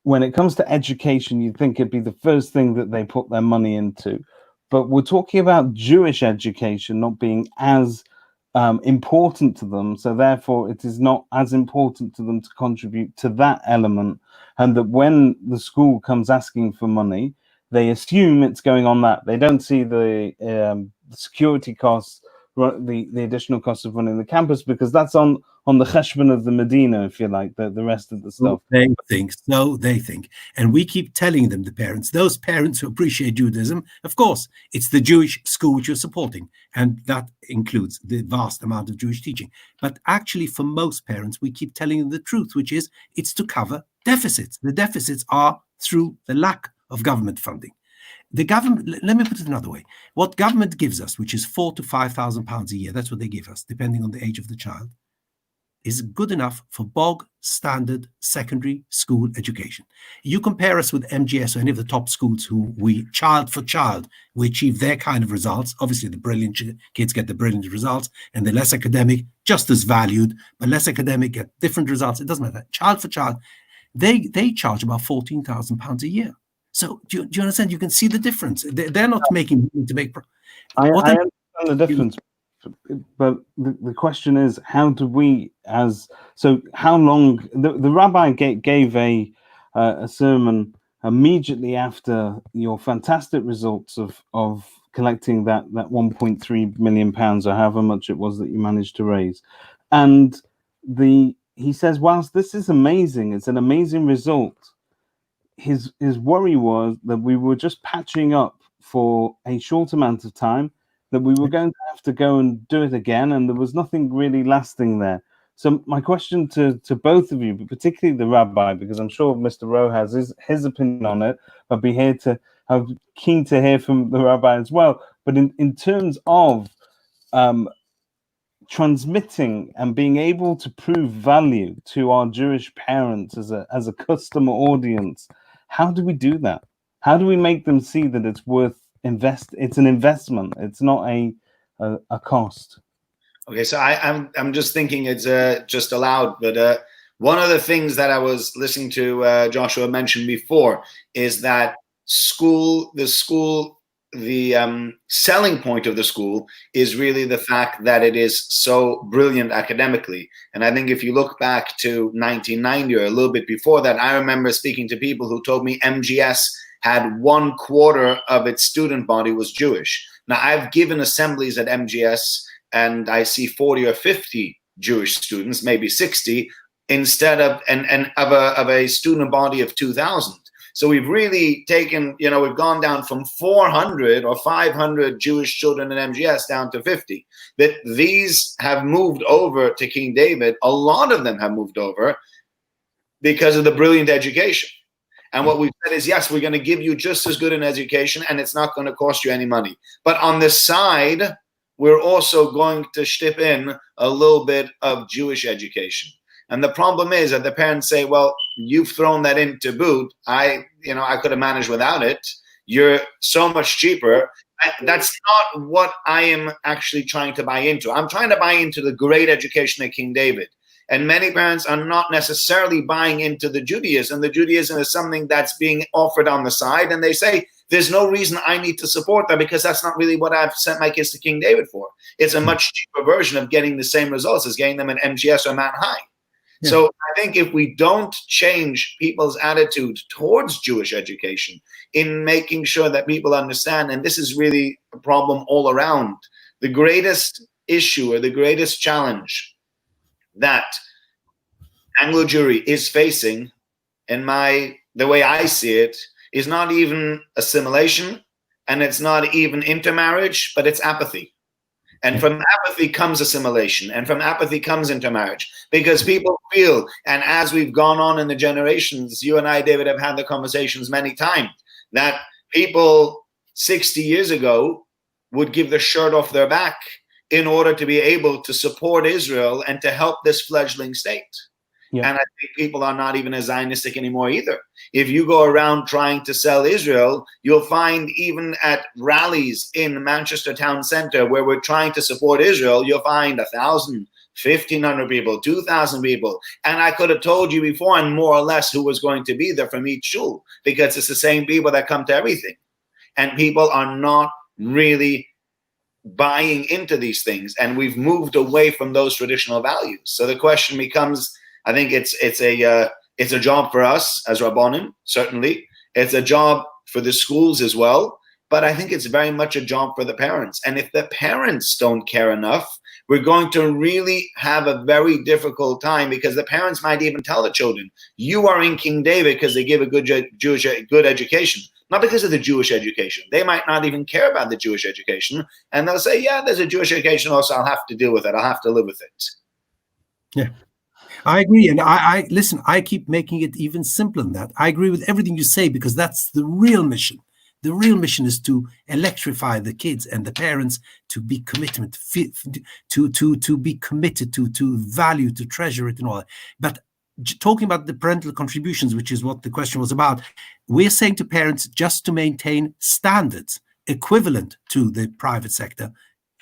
when it comes to education, you'd think it'd be the first thing that they put their money into. But we're talking about Jewish education not being as important to them, so therefore it is not as important to them to contribute to that element, and that when the school comes asking for money, they assume it's going on that. They don't see the security costs, the additional costs of running the campus, because that's on the cheshbon of the Medina, if you like, the rest of the stuff.
They think. And we keep telling them, the parents, those parents who appreciate Judaism, of course, it's the Jewish school which you're supporting. And that includes the vast amount of Jewish teaching. But actually, for most parents, we keep telling them the truth, which is it's to cover deficits. The deficits are through the lack of government funding. The government, let me put it another way. What government gives us, which is £4,000 to £5,000 a year, that's what they give us, depending on the age of the child. is good enough for bog standard secondary school education. You compare us with MGS or any of the top schools who we, child for child, we achieve their kind of results. Obviously, the brilliant kids get the brilliant results, and the less academic, just as valued, but less academic get different results. It doesn't matter. Child for child, they charge about £14,000 a year. So do you understand? You can see the difference. They're not making money to make.
I understand the difference, but the question is, how do we, how long? The rabbi gave a sermon immediately after your fantastic results of collecting that 1.3 million pounds, or however much it was that you managed to raise, and he says, whilst this is amazing, it's an amazing result. His worry was that we were just patching up for a short amount of time, that we were going to have to go and do it again, and there was nothing really lasting there. So my question to both of you, but particularly the rabbi, because I'm sure Mr. Rowe has his opinion on it, I'd be keen to hear from the rabbi as well. But in terms of transmitting and being able to prove value to our Jewish parents as a customer audience, how do we do that? How do we make them see that it's worth it's an investment, it's not a cost?
Okay, so I'm just thinking it's just allowed, but one of the things that I was listening to Joshua mention before is that the selling point of the school is really the fact that it is so brilliant academically. And I think if you look back to 1990 or a little bit before that, I remember speaking to people who told me MGS had 1/4 of its student body was Jewish. Now, I've given assemblies at MGS and I see 40 or 50 Jewish students, maybe 60, instead of of a student body of 2,000. So we've really taken, we've gone down from 400 or 500 Jewish children in MGS down to 50. That these have moved over to King David. A lot of them have moved over because of the brilliant education. And what we've said is, yes, we're going to give you just as good an education, and it's not going to cost you any money. But on the side, we're also going to ship in a little bit of Jewish education. And the problem is that the parents say, well, you've thrown that in to boot. I could have managed without it. You're so much cheaper. That's not what I am actually trying to buy into. I'm trying to buy into the great education of King David. And many parents are not necessarily buying into the Judaism. The Judaism is something that's being offered on the side. And they say, there's no reason I need to support that, because that's not really what I've sent my kids to King David for. It's a much cheaper version of getting the same results as getting them at MGS or Mount High. Yeah. So I think if we don't change people's attitude towards Jewish education in making sure that people understand, and this is really a problem all around, the greatest issue or the greatest challenge that Anglo Jewry is facing, the way I see it, is not even assimilation, and it's not even intermarriage, but it's apathy. And from apathy comes assimilation, and from apathy comes intermarriage, because people feel, and as we've gone on in the generations, you and I, David, have had the conversations many times, that people 60 years ago would give the shirt off their back in order to be able to support Israel and to help this fledgling state. Yeah. And I think people are not even as Zionistic anymore either. If you go around trying to sell Israel, you'll find even at rallies in Manchester town centre where we're trying to support Israel, you'll find 1,000, 1,500 people, 2,000 people. And I could have told you before and more or less who was going to be there from each shul, because it's the same people that come to everything. And people are not really buying into these things. And we've moved away from those traditional values. So the question becomes, I think it's a job for us as Rabbanim, certainly. It's a job for the schools as well. But I think it's very much a job for the parents. And if the parents don't care enough, we're going to really have a very difficult time, because the parents might even tell the children, you are in King David because they give a good education, not because of the Jewish education. They might not even care about the Jewish education. And they'll say, yeah, there's a Jewish education also. I'll have to deal with it. I'll have to live with it.
Yeah. I agree. And I listen, I keep making it even simpler than that. I agree with everything you say, because that's the real mission. The real mission is to electrify the kids and the parents to be committed, to be committed to value, to treasure it and all that. But talking about the parental contributions, which is what the question was about, we're saying to parents just to maintain standards equivalent to the private sector.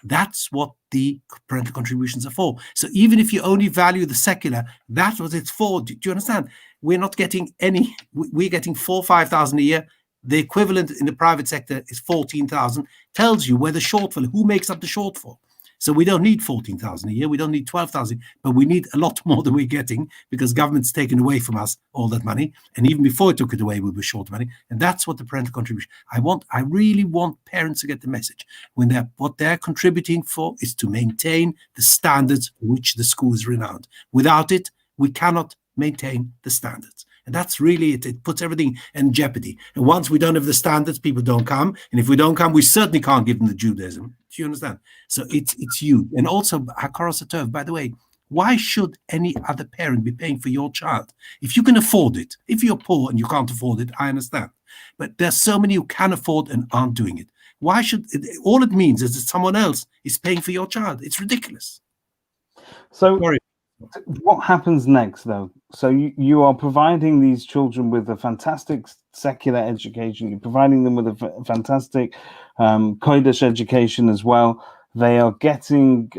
That's what the parental contributions are for. So even if you only value the secular, that's what it's for. Do you understand? We're not getting any. We're getting 4,000 or 5,000 a year. The equivalent in the private sector is 14,000. Tells you where the shortfall, who makes up the shortfall. So we don't need 14,000 a year. We don't need 12,000, but we need a lot more than we're getting because government's taken away from us all that money. And even before it took it away, we were short money. And that's what the parental contribution. I really want parents to get the message when what they're contributing for is to maintain the standards for which the school is renowned. Without it, we cannot maintain the standards. And that's really it. It puts everything in jeopardy. And once we don't have the standards, people don't come. And if we don't come, we certainly can't give them the Judaism. Do you understand? So it's you. And also, Hakara Satov, by the way, why should any other parent be paying for your child? If you can afford it, if you're poor and you can't afford it, I understand. But there's so many who can afford and aren't doing it. Why should all it means is that someone else is paying for your child? It's ridiculous.
So
Sorry.
What happens next, though? So you are providing these children with a fantastic secular education. You're providing them with a fantastic Kodesh education as well. They are getting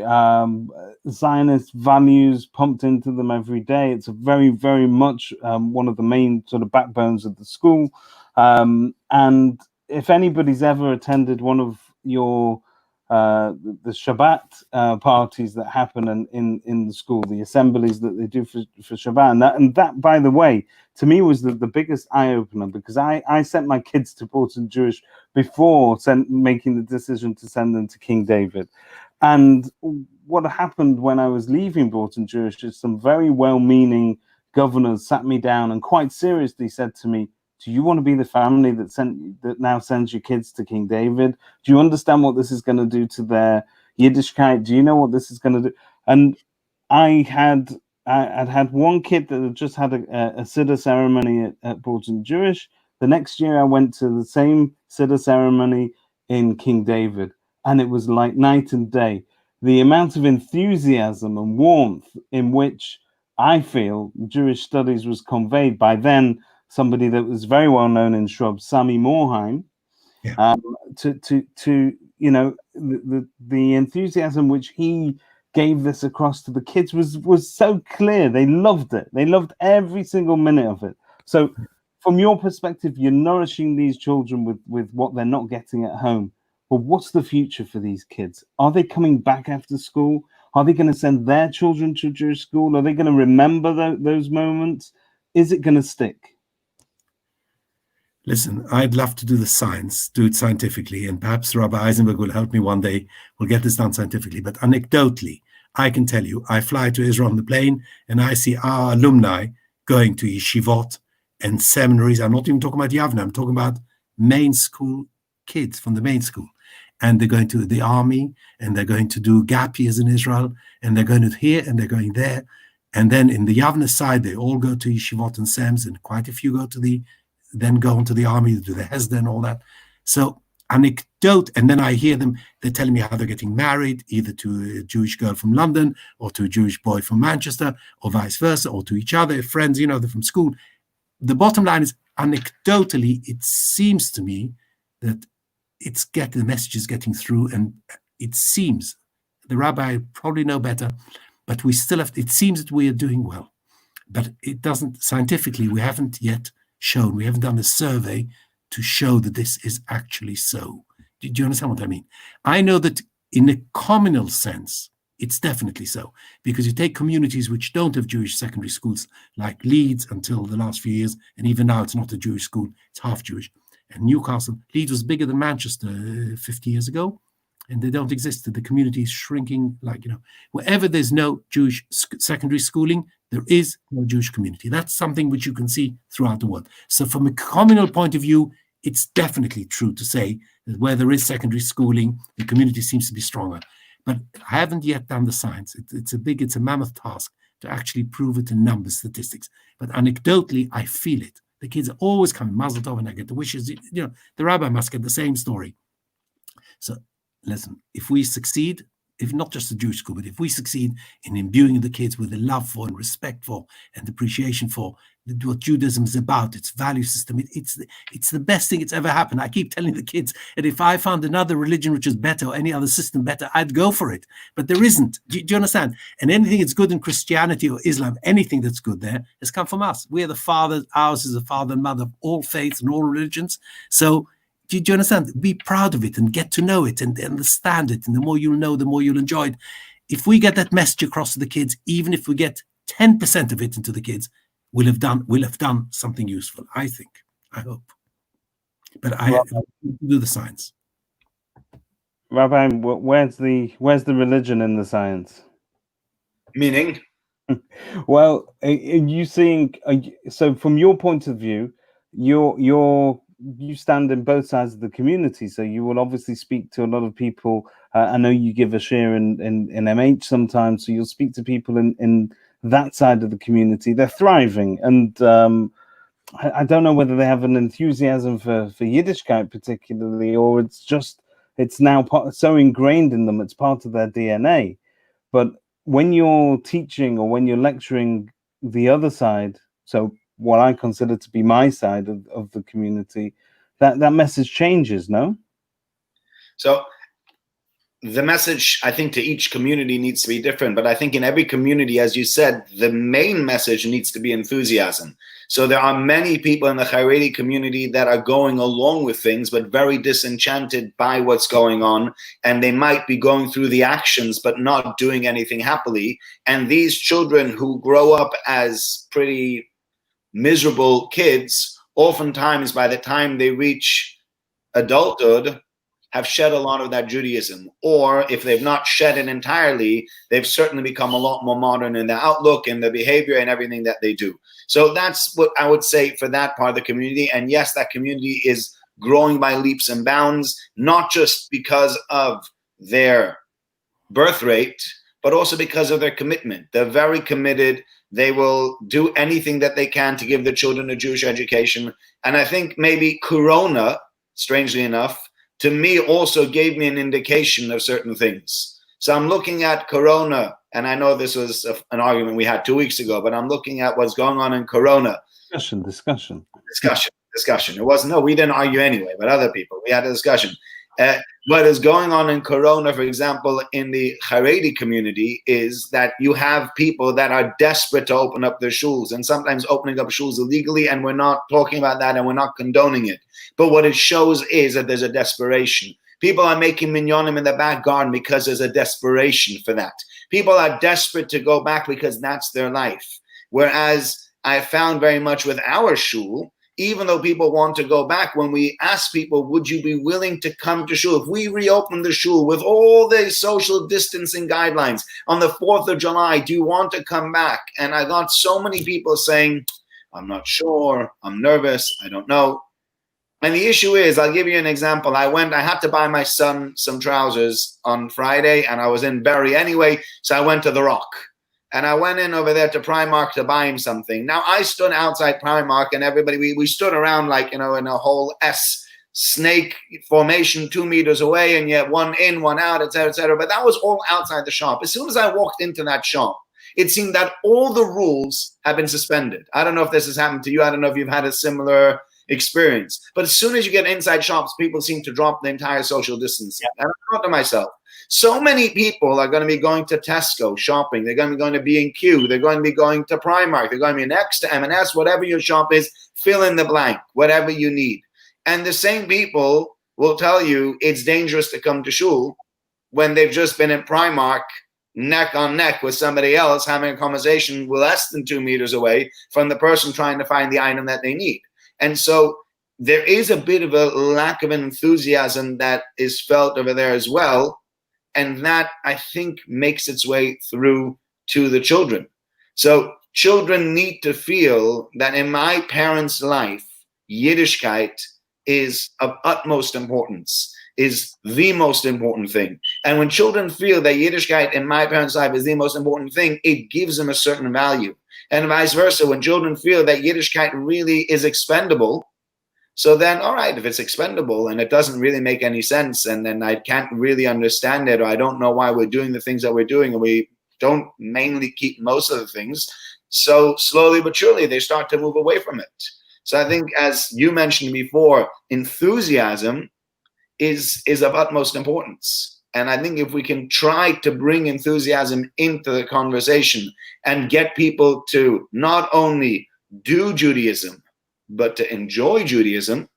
Zionist values pumped into them every day. It's a very, very much one of the main sort of backbones of the school. And if anybody's ever attended one of your the Shabbat parties that happen in the school, the assemblies that they do for Shabbat, and that, by the way, to me was the biggest eye opener, because I sent my kids to Broughton Jewish before making the decision to send them to King David. And what happened when I was leaving Broughton Jewish is some very well-meaning governors sat me down and quite seriously said to me, do you want to be the family that now sends your kids to King David? Do you understand what this is going to do to their Yiddishkeit? Do you know what this is going to do? And I'd had one kid that had just had a Siddur ceremony at Broughton Jewish. The next year I went to the same Siddur ceremony in King David, and it was like night and day. The amount of enthusiasm and warmth in which I feel Jewish studies was conveyed by then somebody that was very well known in Shrub, Sami Morheim, to you know, the enthusiasm which he gave this across to the kids was so clear. They loved it. They loved every single minute of it. So from your perspective, you're nourishing these children with what they're not getting at home. But what's the future for these kids? Are they coming back after school? Are they going to send their children to Jewish school? Are they going to remember those moments? Is it going to stick?
Listen, I'd love to do the science, do it scientifically, and perhaps Rabbi Eisenberg will help me one day. We'll get this done scientifically. But anecdotally, I can tell you, I fly to Israel on the plane, and I see our alumni going to yeshivot and seminaries. I'm not even talking about Yavneh. I'm talking about main school kids from the main school. And they're going to the army, and they're going to do gap years in Israel, and they're going to here, and they're going there. And then in the Yavneh side, they all go to yeshivot and sems, and quite a few go into the army, to do the Hesder and all that. So anecdote, and then I hear them, they're telling me how they're getting married, either to a Jewish girl from London or to a Jewish boy from Manchester, or vice versa, or to each other, friends, they're from school. The bottom line is, anecdotally, it seems to me that the message is getting through, and it seems, the rabbi probably know better, but we still it seems that we are doing well. But it doesn't, scientifically, we haven't yet shown, we haven't done a survey to show that this is actually so. Do you understand what I mean? I know that in a communal sense, it's definitely so, because you take communities which don't have Jewish secondary schools, like Leeds until the last few years, and even now it's not a Jewish school, it's half Jewish. And Newcastle, Leeds was bigger than Manchester 50 years ago, and they don't exist. The community is shrinking, wherever there's no Jewish secondary schooling, there is no Jewish community. That's something which you can see throughout the world. So from a communal point of view, it's definitely true to say that where there is secondary schooling, the community seems to be stronger. But I haven't yet done the science. It's a mammoth task to actually prove it in numbers, statistics. But anecdotally, I feel it. The kids are always coming, Mazel Tov, and I get the wishes. You know, the rabbi must get the same story. So listen, if we succeed, if not just the Jewish school, but if we succeed in imbuing the kids with a love for and respect for and appreciation for what Judaism is about, its value system, it's the best thing that's ever happened. I keep telling the kids that if I found another religion which is better or any other system better, I'd go for it. But there isn't. Do you understand? And anything that's good in Christianity or Islam, anything that's good there has come from us. We are the fathers. Ours is the father and mother of all faiths and all religions. So do you understand? Be proud of it and get to know it and understand it. And the more you'll know, the more you'll enjoy it. If we get that message across to the kids, even if we get 10% of it into the kids, we'll have done something useful, I think. I hope. But I do the science.
Rabbi, where's the religion in the science?
Meaning?
Well, are you seeing? So, from your point of view, you stand in both sides of the community, so you will obviously speak to a lot of people. I know you give a share in MH sometimes, so you'll speak to people in that side of the community. They're thriving, and I don't know whether they have an enthusiasm for Yiddishkeit particularly, or it's now so ingrained in them, it's part of their DNA. But when you're teaching or when you're lecturing the other side, so what I consider to be my side of the community, that message changes, no?
So the message, I think, to each community needs to be different. But I think in every community, as you said, the main message needs to be enthusiasm. So there are many people in the Haredi community that are going along with things, but very disenchanted by what's going on. And they might be going through the actions, but not doing anything happily. And these children who grow up as pretty miserable kids, oftentimes by the time they reach adulthood, have shed a lot of that Judaism. Or if they've not shed it entirely, they've certainly become a lot more modern in their outlook and their behavior and everything that they do. So that's what I would say for that part of the community. And yes, that community is growing by leaps and bounds, not just because of their birth rate, but also because of their commitment. They're very committed. They will do anything that they can to give their children a Jewish education. And I think maybe Corona, strangely enough, to me also gave me an indication of certain things. So I'm looking at Corona, and I know this was an argument we had 2 weeks ago, but I'm looking at what's going on in Corona.
Discussion.
It wasn't, no, we didn't argue anyway, but other people, we had a discussion. What is going on in Corona, for example, in the Haredi community, is that you have people that are desperate to open up their shuls, and sometimes opening up shuls illegally, and we're not talking about that and we're not condoning it. But what it shows is that there's a desperation. People are making minyanim in the back garden because there's a desperation for that. People are desperate to go back because that's their life. Whereas I found very much with our shul, even though people want to go back, when we ask people, would you be willing to come to shul? If we reopen the shul with all the social distancing guidelines on the 4th of July, do you want to come back? And I got so many people saying, I'm not sure, I'm nervous, I don't know. And the issue is, I'll give you an example. I had to buy my son some trousers on Friday, and I was in Bury anyway, so I went to the Rock. And I went in over there to Primark to buy him something. Now, I stood outside Primark, and everybody, we stood around like, in a whole S snake formation 2 meters away, and yet one in, one out, et cetera, et cetera. But that was all outside the shop. As soon as I walked into that shop, it seemed that all the rules had been suspended. I don't know if this has happened to you. I don't know if you've had a similar experience. But as soon as you get inside shops, people seem to drop the entire social distancing. Yeah. And I thought to myself, so many people are going to be going to Tesco shopping. They're going to be B&Q. They're going to be going to Primark. They're going to be next to M&S, whatever your shop is, fill in the blank, whatever you need. And the same people will tell you it's dangerous to come to shul when they've just been in Primark neck on neck with somebody else having a conversation less than 2 meters away from the person trying to find the item that they need. And so there is a bit of a lack of enthusiasm that is felt over there as well. And that, I think, makes its way through to the children. So children need to feel that in my parents' life, Yiddishkeit is of utmost importance, is the most important thing. And when children feel that Yiddishkeit in my parents' life is the most important thing, it gives them a certain value. And vice versa, when children feel that Yiddishkeit really is expendable, so then, all right, if it's expendable and it doesn't really make any sense, and then I can't really understand it, or I don't know why we're doing the things that we're doing, and we don't mainly keep most of the things, so slowly but surely they start to move away from it. So I think, as you mentioned before, enthusiasm is of utmost importance. And I think if we can try to bring enthusiasm into the conversation and get people to not only do Judaism, but to enjoy Judaism,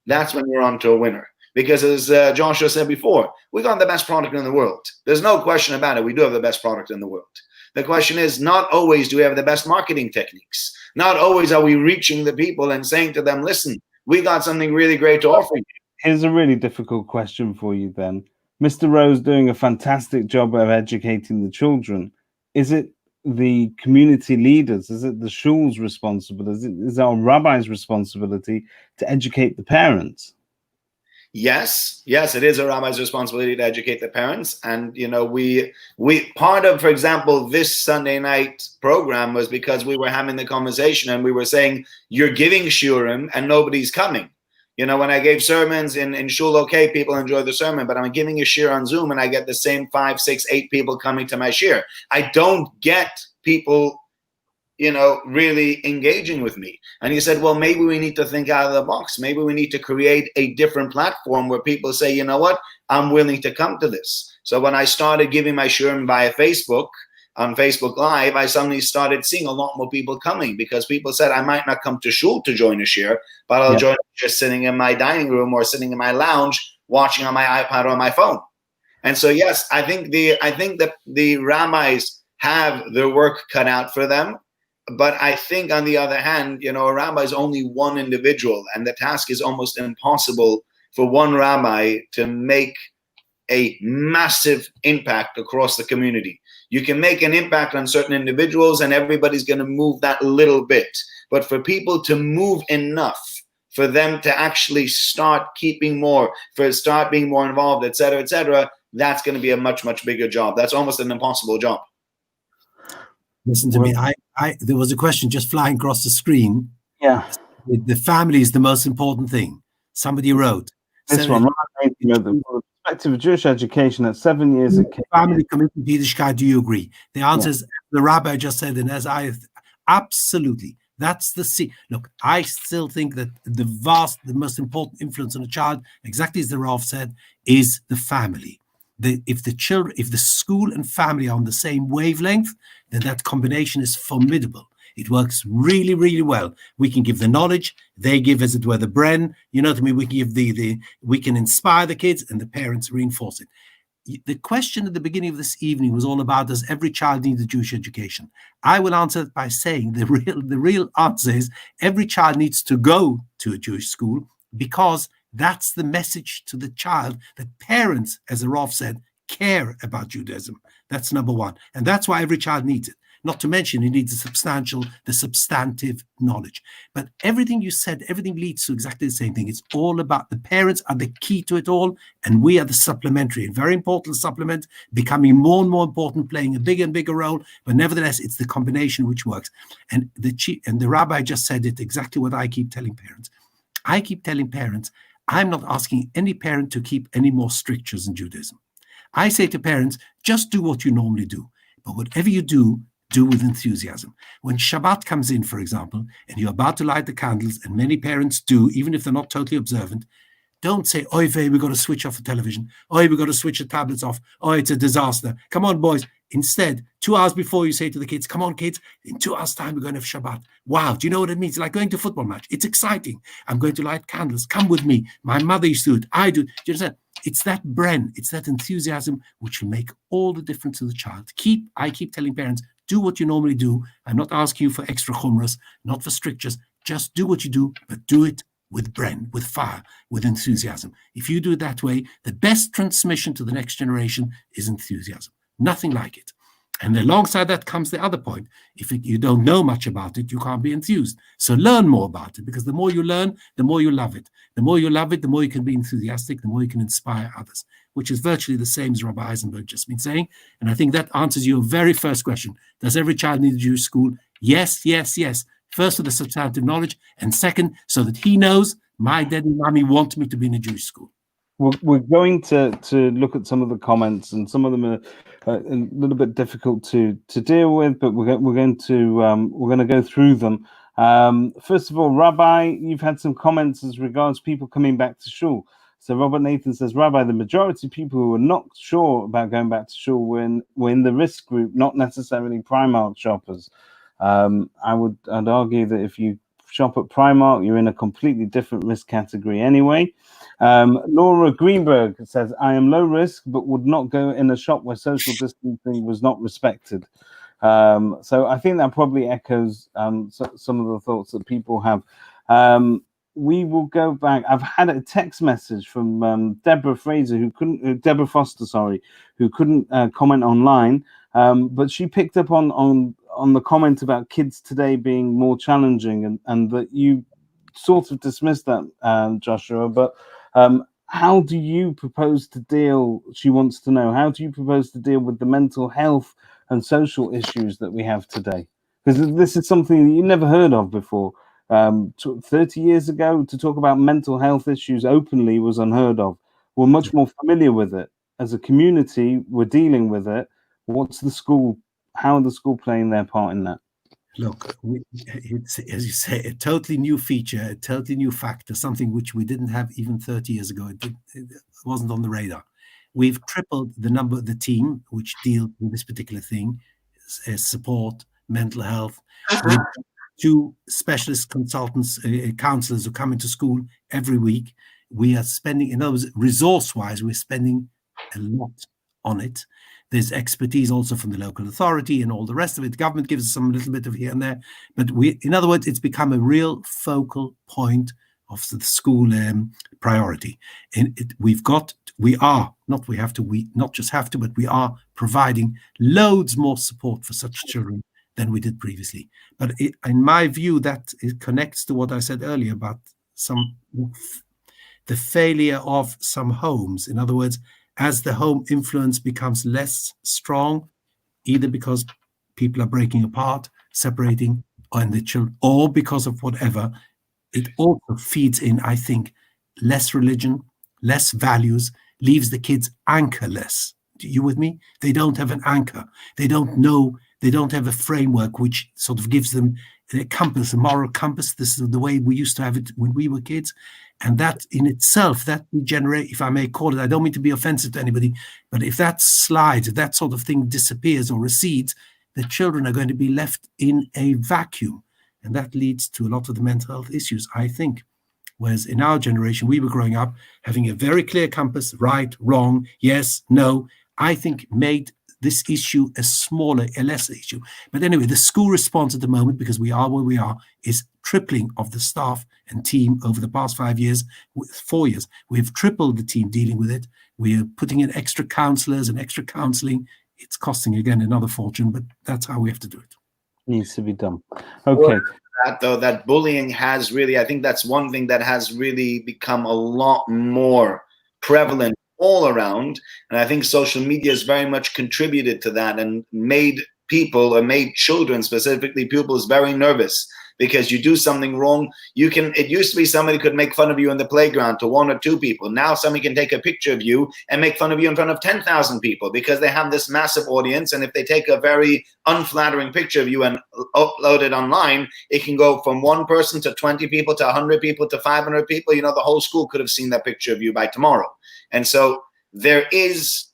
that's when we're on to a winner. Because as Joshua said before, we got the best product in the world. There's no question about it. We do have the best product in the world. The question is, not always do we have the best marketing techniques. Not always are we reaching the people and saying to them, listen, we got something really great to offer you.
Here's a really difficult question for you then. Mr. Rowe's doing a fantastic job of educating the children. Is it the community leaders? Is it the shul's responsibility? Is it our rabbi's responsibility to educate the parents?
Yes, it is a rabbi's responsibility to educate the parents. And, you know, we part of, for example, this Sunday night program was because we were having the conversation and we were saying, you're giving shiurim and nobody's coming. You know, when I gave sermons in shul, okay, people enjoy the sermon, but I'm giving a shir on Zoom and I get the same 5, 6, 8 people coming to my shir. I don't get people, you know, really engaging with me. And he said, well, maybe we need to think out of the box. Maybe we need to create a different platform where people say, you know what, I'm willing to come to this. So when I started giving my shiurim via Facebook, on Facebook Live, I suddenly started seeing a lot more people coming because people said, I might not come to shul to join a shir, but I'll join just sitting in my dining room or sitting in my lounge, watching on my iPad or my phone. And so, yes, I think that the rabbis have their work cut out for them. But I think, on the other hand, you know, a rabbi is only one individual, and the task is almost impossible for one rabbi to make a massive impact across the community. You can make an impact on certain individuals and everybody's going to move that little bit. But for people to move enough, for them to actually start keeping more, start being more involved, et cetera, that's going to be a much, much bigger job. That's almost an impossible job.
Listen to me. There was a question just flying across the screen.
Yeah.
The family is the most important thing. Somebody wrote.
This one, right? The perspective of Jewish education at 7 years at
family commitment to Yiddishkeit, do you agree? The answer is, the rabbi just said, and as I absolutely, that's the look, I still think that the most important influence on a child, exactly as the Rav said, is the family. If the school and family are on the same wavelength, then that combination is formidable. It works really, really well. We can give the knowledge, they give, as it were, the bren. You know what I mean? We can give we can inspire the kids, and the parents reinforce it. The question at the beginning of this evening was all about, does every child need a Jewish education? I will answer it by saying the real answer is every child needs to go to a Jewish school, because that's the message to the child that parents, as the Rav said, care about Judaism. That's number one. And that's why every child needs it. Not to mention, he needs the substantive knowledge. But everything you said, everything leads to exactly the same thing. It's all about the parents are the key to it all, and we are the supplementary, and very important supplement, becoming more and more important, playing a bigger and bigger role. But nevertheless, it's the combination which works. And the rabbi just said it exactly what I keep telling parents. I keep telling parents, I'm not asking any parent to keep any more strictures in Judaism. I say to parents, just do what you normally do. But whatever you do with enthusiasm. When Shabbat comes in, for example, and you're about to light the candles, and many parents do, even if they're not totally observant, don't say, oi vey, we've got to switch off the television. Oi, we've got to switch the tablets off. Oh, it's a disaster. Come on, boys. Instead, 2 hours before, you say to the kids, come on, kids, in 2 hours' time, we're going to have Shabbat. Wow, do you know what it means? It's like going to a football match. It's exciting. I'm going to light candles. Come with me. My mother used to do it. I do. Do you understand? It's that bren, it's that enthusiasm which will make all the difference to the child. I keep telling parents, do what you normally do. I'm not asking you for extra chumras, not for strictures. Just do what you do, but do it with bren, with fire, with enthusiasm. If you do it that way, the best transmission to the next generation is enthusiasm. Nothing like it. And alongside that comes the other point. If you don't know much about it, you can't be enthused. So learn more about it, because the more you learn, the more you love it. The more you love it, the more you can be enthusiastic, the more you can inspire others, which is virtually the same as Rabbi Eisenberg just been saying. And I think that answers your very first question. Does every child need a Jewish school? Yes, yes, yes. First, for the substantive knowledge, and second, so that he knows my daddy and mommy want me to be in a Jewish school.
We're going to look at some of the comments, and some of them are a little bit difficult to deal with, but we're going to go through them. First of all, Rabbi, you've had some comments as regards people coming back to shul. So Robert Nathan says, Rabbi, the majority of people who are not sure about going back to shul were in the risk group, not necessarily Primark shoppers. I'd argue that if you shop at Primark, you're in a completely different risk category anyway. Laura Greenberg says, I am low risk, but would not go in a shop where social distancing was not respected. So I think that probably echoes some of the thoughts that people have. We will go back. I've had a text message from Deborah Foster, who couldn't comment online, but she picked up on the comment about kids today being more challenging, and that you sort of dismissed that, Joshua. But how do you propose to deal? She wants to know, how do you propose to deal with the mental health and social issues that we have today? Because this is something that you never heard of before. 30 years ago, to talk about mental health issues openly was unheard of. We're much more familiar with it. As a community, we're dealing with it. How are the school playing their part in that?
Look, it's, as you say, a totally new feature, a totally new factor, something which we didn't have even 30 years ago. It wasn't on the radar. We've tripled the number of the team which deal with this particular thing, support, mental health. We've 2 specialist consultants, counselors who come into school every week. We are spending, in other words, resource-wise, we're spending a lot on it. There's expertise also from the local authority and all the rest of it. The government gives us some little bit of here and there, but in other words, it's become a real focal point of the school priority. And we not just have to, but we are providing loads more support for such children than we did previously. But in my view, that it connects to what I said earlier about the failure of some homes. In other words, as the home influence becomes less strong, either because people are breaking apart, separating, or because of whatever, it also feeds in, I think, less religion, less values, leaves the kids anchorless. Are you with me? They don't have an anchor. They don't know. They don't have a framework which sort of gives them a compass, a moral compass. This is the way we used to have it when we were kids. And that in itself, that degenerate, if I may call it, I don't mean to be offensive to anybody, but if that slides, if that sort of thing disappears or recedes, the children are going to be left in a vacuum. And that leads to a lot of the mental health issues, I think. Whereas in our generation, we were growing up having a very clear compass, right, wrong, yes, no, I think made this issue a lesser issue. But anyway, the school response at the moment, because we are where we are, is tripling of the staff and team over the past 4 years. We've tripled the team dealing with it. We are putting in extra counselors and extra counseling. It's costing, again, another fortune, but that's how we have to do it.
Needs to be done. Okay.
That bullying has really, I think that's one thing that has really become a lot more prevalent all around. And I think social media has very much contributed to that and made people, or made children, specifically pupils, very nervous. Because you do something wrong, it used to be somebody could make fun of you in the playground to 1 or 2 people. Now somebody can take a picture of you and make fun of you in front of 10,000 people because they have this massive audience. And if they take a very unflattering picture of you and upload it online, it can go from 1 person to 20 people to 100 people to 500 people. The whole school could have seen that picture of you by tomorrow. And so there is,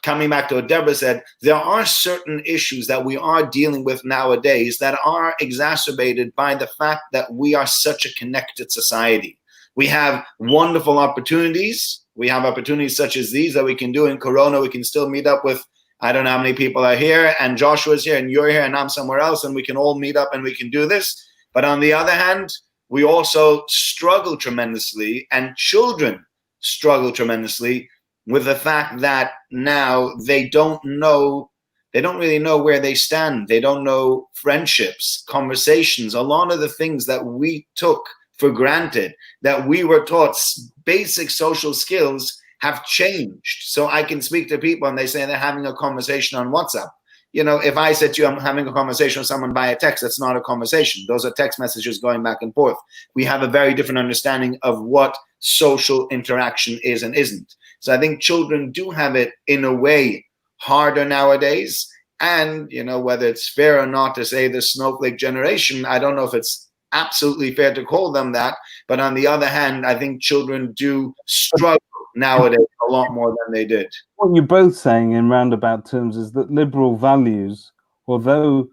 coming back to what Deborah said, there are certain issues that we are dealing with nowadays that are exacerbated by the fact that we are such a connected society. We have wonderful opportunities. We have opportunities such as these that we can do in Corona. We can still meet up with, I don't know how many people are here, and Joshua's here, and you're here, and I'm somewhere else, and we can all meet up and we can do this. But on the other hand, we also struggle tremendously, and children struggle tremendously with the fact that now they don't really know where they stand. They don't know friendships, conversations, a lot of the things that we took for granted, that we were taught basic social skills, have changed. So I can speak to people and they say they're having a conversation on WhatsApp. you know, if I said to you, I'm having a conversation with someone via text, that's not a conversation. Those are text messages going back and forth. We have a very different understanding of what social interaction is and isn't. So I think children do have it, in a way, harder nowadays. And, you know, whether it's fair or not to say the snowflake generation, I don't know if it's absolutely fair to call them that. But on the other hand, I think children do struggle nowadays a lot more than they did.
What you're both saying in roundabout terms is that liberal values, although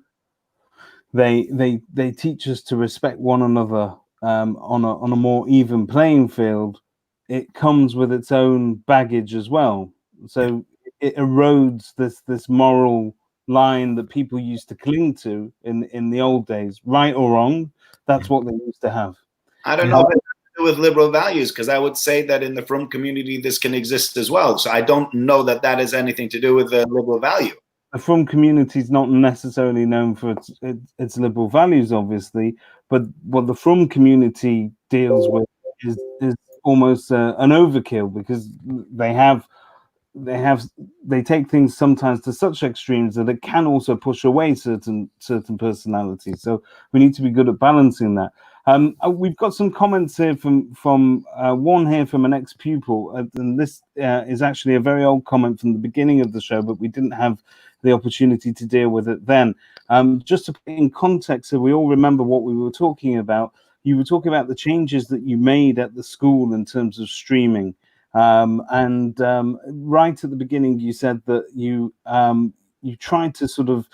they teach us to respect one another on a more even playing field, it comes with its own baggage as well. So it erodes this moral line that people used to cling to in the old days, right or wrong. That's what they used to have.
I don't know if it has to do with liberal values, because I would say that in the Frum community, this can exist as well. So I don't know that that has anything to do with the liberal value.
The Frum community is not necessarily known for its liberal values, obviously, but what the Frum community deals with is almost an overkill, because they take things sometimes to such extremes that it can also push away certain personalities. So we need to be good at balancing that. We've got some comments here from one here from an ex-pupil, and this is actually a very old comment from the beginning of the show, but we didn't have the opportunity to deal with it then. Just to put it in context, so we all remember what we were talking about. You were talking about the changes that you made at the school in terms of streaming. And right at the beginning, you said that you tried to sort of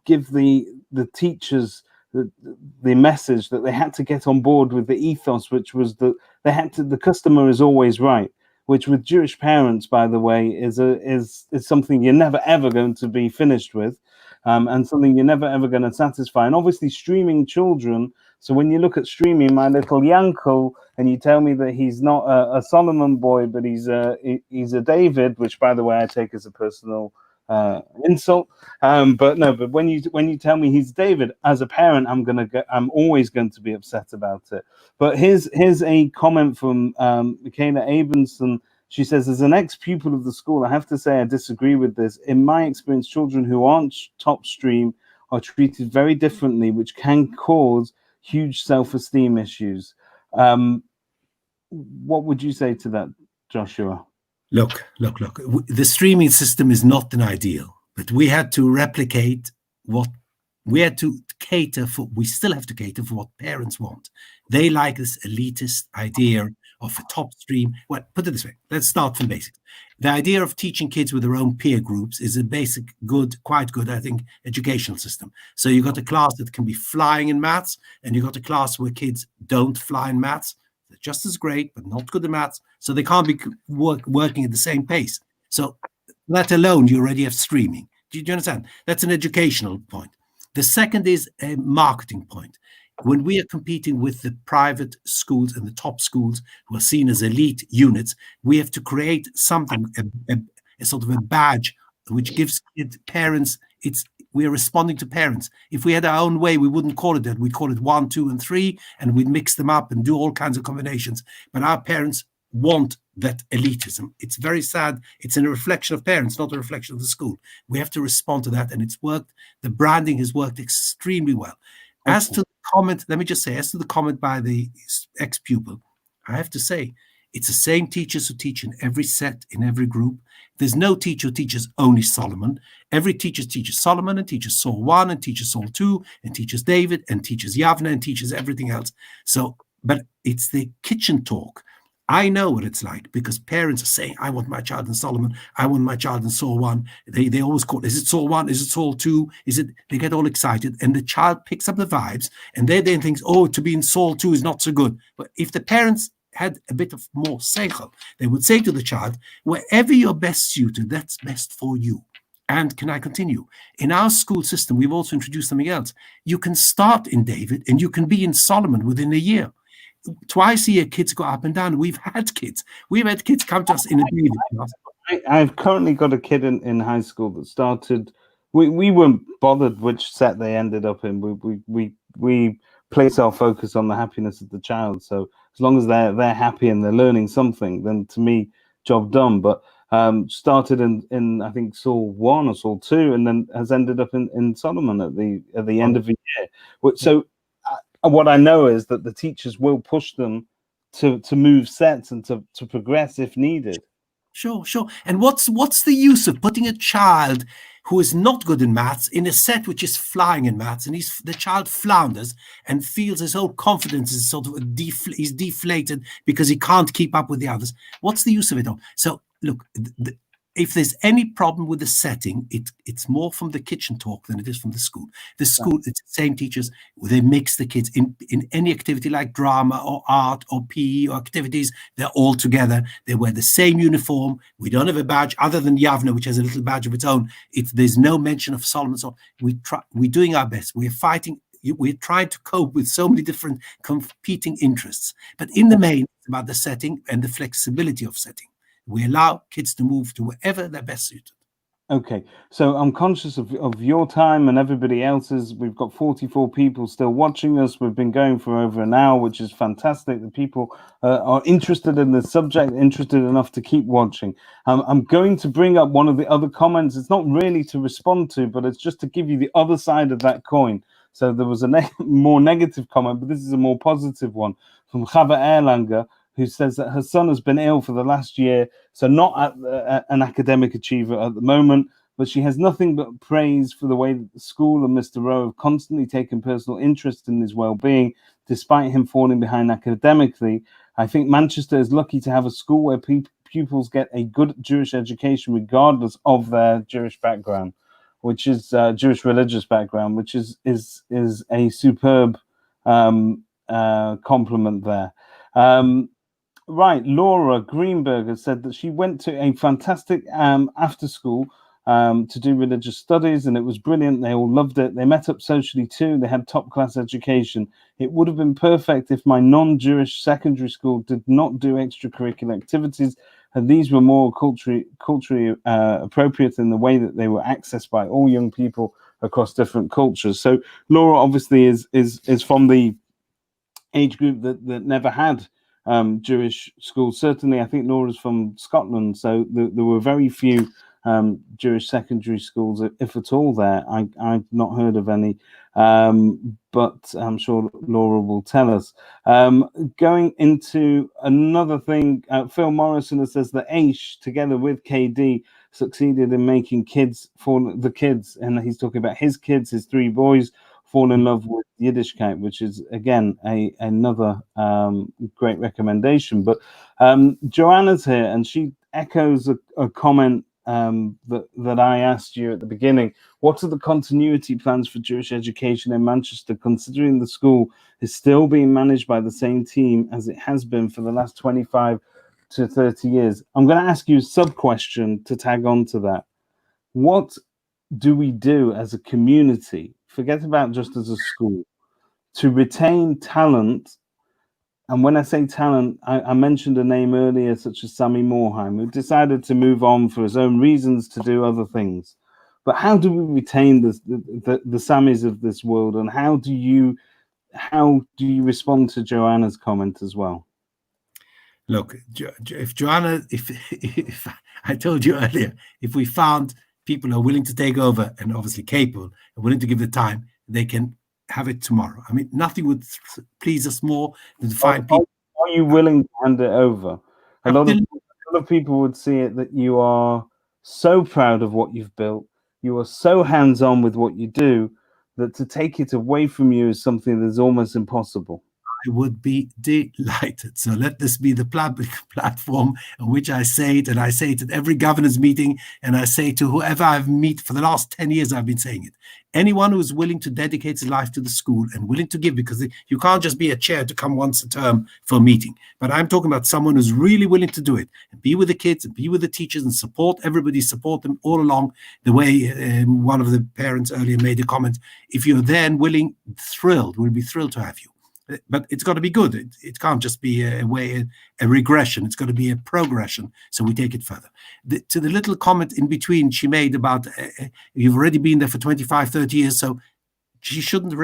give the teachers the message that they had to get on board with the ethos, which was that the customer is always right, which with Jewish parents, by the way, is something you're never ever going to be finished with, and something you're never ever going to satisfy. And obviously, streaming children. So when you look at streaming, my little Yankel, and you tell me that he's not a Solomon boy, but he's a David, which, by the way, I take as a personal insult. But when you tell me he's David, as a parent, I'm always going to be upset about it. But here's a comment from Michaela Abenson. She says, as an ex-pupil of the school, I have to say I disagree with this. In my experience, children who aren't top stream are treated very differently, which can cause huge self-esteem issues. What would you say to that, Joshua?
Look. The streaming system is not an ideal, but we had to replicate what we had to cater for. We still have to cater for what parents want. They like this elitist idea of a top stream. Well, put it this way. Let's start from basics. The idea of teaching kids with their own peer groups is a basic, quite good, I think, educational system. So you got a class that can be flying in maths, and you got a class where kids don't fly in maths. They're just as great, but not good at maths. So they can't be working at the same pace. So let alone you already have streaming. Do you understand? That's an educational point. The second is a marketing point. When we are competing with the private schools and the top schools who are seen as elite units, we have to create something, a sort of a badge, which gives parents, we are responding to parents. If we had our own way, we wouldn't call it that. We'd call it 1, 2, and 3, and we'd mix them up and do all kinds of combinations. But our parents want that elitism. It's very sad. It's a reflection of parents, not a reflection of the school. We have to respond to that, and it's worked. The branding has worked extremely well. As to the comment, let me just say, as to the comment by the ex-pupil, I have to say, it's the same teachers who teach in every set, in every group. There's no teacher who teaches only Solomon. Every teacher teaches Solomon and teaches Saul 1 and teaches Saul 2 and teaches David and teaches Yavneh and teaches everything else. So, but it's the kitchen talk. I know what it's like because parents are saying, I want my child in Solomon. I want my child in Saul 1. They always call, is it Saul 1? Is it Saul 2? They get all excited and the child picks up the vibes and they then thinks, oh, to be in Saul 2 is not so good. But if the parents had a bit of more seichel, they would say to the child, wherever you're best suited, that's best for you. And can I continue? In our school system, we've also introduced something else. You can start in David and you can be in Solomon within a year. Twice a year, kids go up and down. We've had kids come to us in a David class.
I've currently got a kid in high school that started. We weren't bothered which set they ended up in. We place our focus on the happiness of the child. So as long as they're happy and they're learning something, then to me, job done. But Started in I think Saul 1 or Saul 2, and then has ended up in Solomon at the end of the year. So what I know is that the teachers will push them to move sets and to progress if needed.
Sure. And what's the use of putting a child who is not good in maths in a set which is flying in maths, and the child flounders and feels his whole confidence is sort of he's deflated because he can't keep up with the others? What's the use of it all? So look, if there's any problem with the setting, it's more from the kitchen talk than it is from the school. The school, it's the same teachers. They mix the kids in any activity like drama or art or PE or activities. They're all together. They wear the same uniform. We don't have a badge other than Yavneh, which has a little badge of its own. There's no mention of Solomon. So we're doing our best. We're fighting. We're trying to cope with so many different competing interests. But in the main, it's about the setting and the flexibility of setting. We allow kids to move to wherever they're best suited.
Okay, so I'm conscious of your time and everybody else's. We've got 44 people still watching us. We've been going for over an hour, which is fantastic. The people are interested in the subject, interested enough to keep watching. I'm going to bring up one of the other comments. It's not really to respond to, but it's just to give you the other side of that coin. So there was a more negative comment, but this is a more positive one from Chava Erlanger, who says that her son has been ill for the last year, so not an academic achiever at the moment, but she has nothing but praise for the way that the school and Mr. Rowe have constantly taken personal interest in his well-being, despite him falling behind academically. I think Manchester is lucky to have a school where pupils get a good Jewish education regardless of their Jewish background, which is Jewish religious background, which is a superb compliment there. Right, Laura Greenberg has said that she went to a fantastic after school to do religious studies, and it was brilliant. They all loved it. They met up socially too. They had top class education. It would have been perfect if my non-Jewish secondary school did not do extracurricular activities, and these were more culturally appropriate in the way that they were accessed by all young people across different cultures. So Laura obviously is from the age group that never had Jewish schools. Certainly, I think Laura's from Scotland, so there were very few Jewish secondary schools, if at all, there. I've not heard of any, but I'm sure Laura will tell us. Going into another thing, Phil Morrison says that Aish, together with KD, succeeded in making kids for the kids, and he's talking about his kids, his 3 boys, fall in love with Yiddishkeit, which is again another great recommendation. But Joanna's here, and she echoes a comment that I asked you at the beginning. What are the continuity plans for Jewish education in Manchester, considering the school is still being managed by the same team as it has been for the last 25 to 30 years? I'm going to ask you a sub-question to tag on to that. What do we do as a community, forget about just as a school, to retain talent? And when I say talent, I mentioned a name earlier, such as Sami Morheim, who decided to move on for his own reasons to do other things. But how do we retain the Samis of this world, and how do you respond to Joanna's comment as well?
Look, if Joanna, if I told you earlier, if we found people are willing to take over and obviously capable and willing to give the time, they can have it tomorrow. I mean, nothing would please us more than to find people.
Are you willing to hand it over? A lot of people would see it that you are so proud of what you've built. You are so hands-on with what you do that to take it away from you is something that's almost impossible.
I would be delighted. So let this be the platform on which I say it, and I say it at every governance meeting, and I say to whoever I've met for the last 10 years, I've been saying it. Anyone who is willing to dedicate his life to the school and willing to give, because you can't just be a chair to come once a term for a meeting, but I'm talking about someone who's really willing to do it and be with the kids and be with the teachers and support everybody, support them all along the way. One of the parents earlier made a comment. If you're there and willing, we'll be thrilled to have you. But it's got to be good. It can't just be a regression. It's got to be a progression. So we take it further. To the little comment in between she made about you've already been there for 25, 30 years. So she shouldn't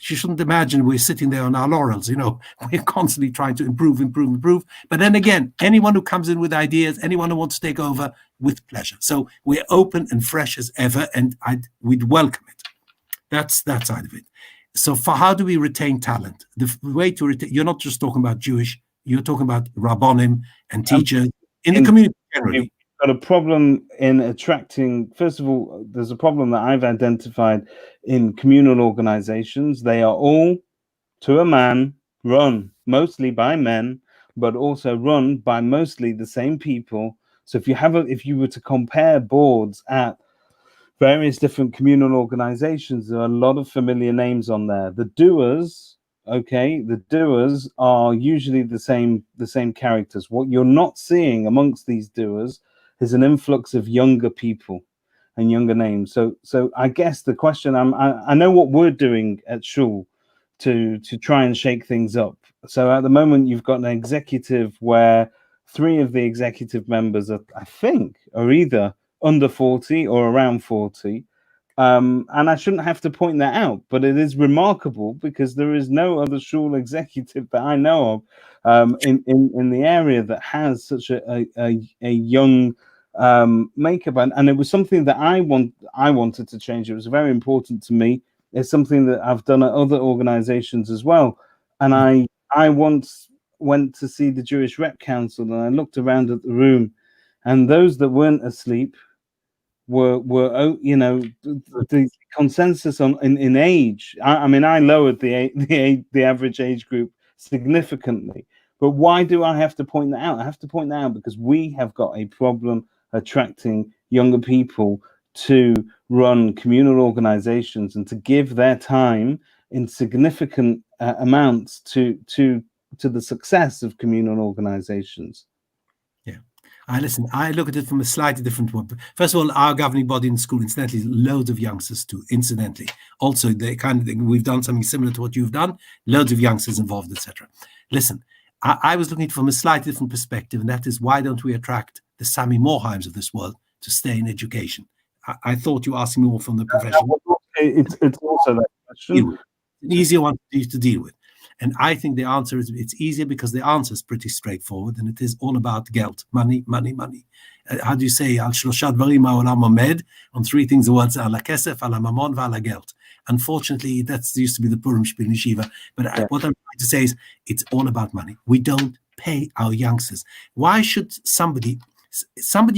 she shouldn't imagine we're sitting there on our laurels. We're constantly trying to improve. But then again, anyone who comes in with ideas, anyone who wants to take over, with pleasure. So we're open and fresh as ever, and we'd welcome it. That's that side of it. So for how do we retain talent? The way to retain, you're not just talking about Jewish, you're talking about Rabbonim and teachers in the community generally.
We've got a problem in attracting, first of all, there's a problem that I've identified in communal organizations. They are all, to a man, run mostly by men, but also run by mostly the same people. So if you were to compare boards at various different communal organizations, there are a lot of familiar names on there. The doers are usually the same characters. What you're not seeing amongst these doers is an influx of younger people and younger names. So I guess the question, I know what we're doing at Shul to try and shake things up. So at the moment, you've got an executive where 3 of the executive members are either under 40 or around 40. And I shouldn't have to point that out, but it is remarkable because there is no other Shul executive that I know of in the area that has such a young makeup. And it was something that I wanted to change. It was very important to me. It's something that I've done at other organizations as well. And I once went to see the Jewish Rep Council, and I looked around at the room, and those that weren't asleep were the consensus in age. I mean, I lowered the average age group significantly. But why do I have to point that out? I have to point that out because we have got a problem attracting younger people to run communal organizations and to give their time in significant amounts to the success of communal organizations.
I look at it from a slightly different one. First of all, our governing body in school, incidentally, is loads of youngsters too, incidentally. Also, the kind of thing, we've done something similar to what you've done, loads of youngsters involved, etc. Listen, I was looking at it from a slightly different perspective, and that is, why don't we attract the Sami Morheims of this world to stay in education? I thought you were asking more from the profession.
It's also that question.
An easier one to deal with. And I think the answer is, it's easier because the answer is pretty straightforward, and it is all about geld, money. How do you say, al shlosha dvarim ha'olam omed, on 3 things the words ala kesef, ala mamon, v'ala geld. Unfortunately, that used to be the Purim Spiel in Yeshiva. But what I'm trying to say is, it's all about money. We don't pay our youngsters. Why should somebody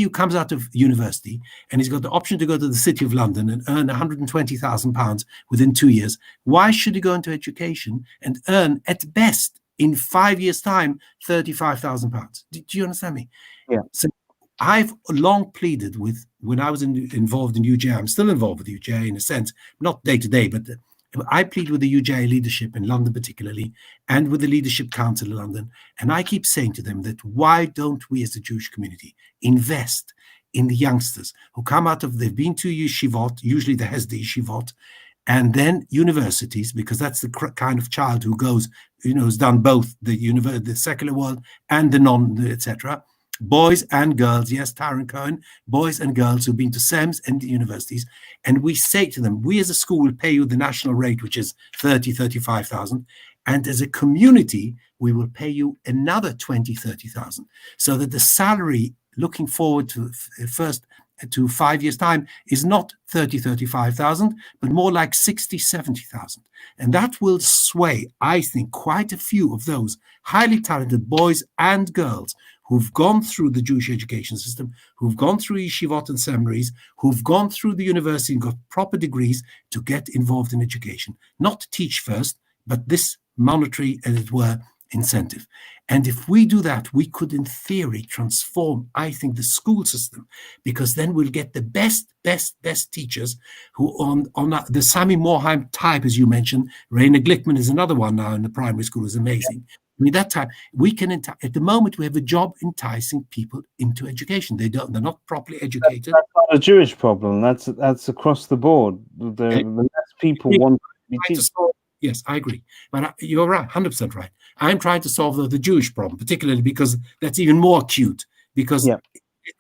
who comes out of university and he's got the option to go to the City of London and earn £120,000 within 2 years, why should he go into education and earn, at best, in 5 years' time, £35,000? Do you understand me?
Yeah.
So I've long pleaded with, when I was involved in UJI, I'm still involved with UJI in a sense, not day to day, but I plead with the UJI leadership in London particularly, and with the Leadership Council in London, and I keep saying to them that why don't we as a Jewish community invest in the youngsters who come out of, they've been to yeshivot, usually the Hesder yeshivot, and then universities, because that's the kind of child who goes, has done both the secular world and the non, etc. Boys and girls, yes, Taron Cohen, boys and girls who've been to SEMS and the universities, and we say to them, we as a school will pay you the national rate, which is 35,000, and as a community, we will pay you another 30,000, so that the salary looking forward to 5 years' time is not 35,000, but more like 70,000. And that will sway, I think, quite a few of those highly talented boys and girls who've gone through the Jewish education system, who've gone through yeshivot and seminaries, who've gone through the university and got proper degrees to get involved in education. Not to teach first, but this monetary, as it were, incentive. And if we do that, we could, in theory, transform, I think, the school system, because then we'll get the best teachers who on the Sami Morheim type, as you mentioned. Rainer Glickman is another one now in the primary school, is amazing. I mean, that time we can, at the moment, we have a job enticing people into education. They're not properly educated.
That's not a Jewish problem. That's across the board. The less people want to be teachers.
Yes, I agree. But you're right, 100% right. I'm trying to solve the Jewish problem, particularly because that's even more acute, because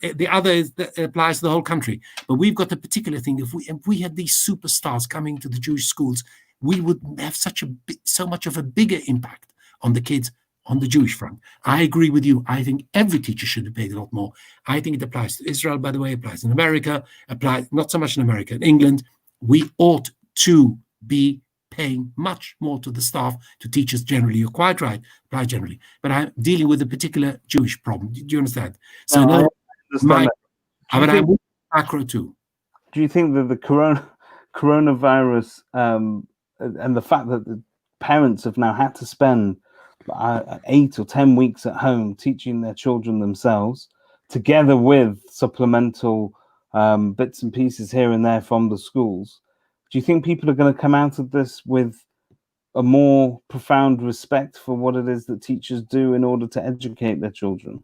the other applies to the whole country. But we've got the particular thing. If we had these superstars coming to the Jewish schools, we would have so much of a bigger impact on the kids on the Jewish front. I agree with you. I think every teacher should be paid a lot more. I think it applies to Israel, by the way, applies in America, applies not so much in America, in England. We ought to be paying much more to the staff, to teachers generally. You're quite right, apply generally. But I'm dealing with a particular Jewish problem. Do you understand? So
No, I
no,
understand that.
but I'm macro too.
Do you think that the coronavirus and the fact that the parents have now had to spend 8 or 10 weeks at home teaching their children themselves, together with supplemental bits and pieces here and there from the schools, do you think people are going to come out of this with a more profound respect for what it is that teachers do in order to educate their children?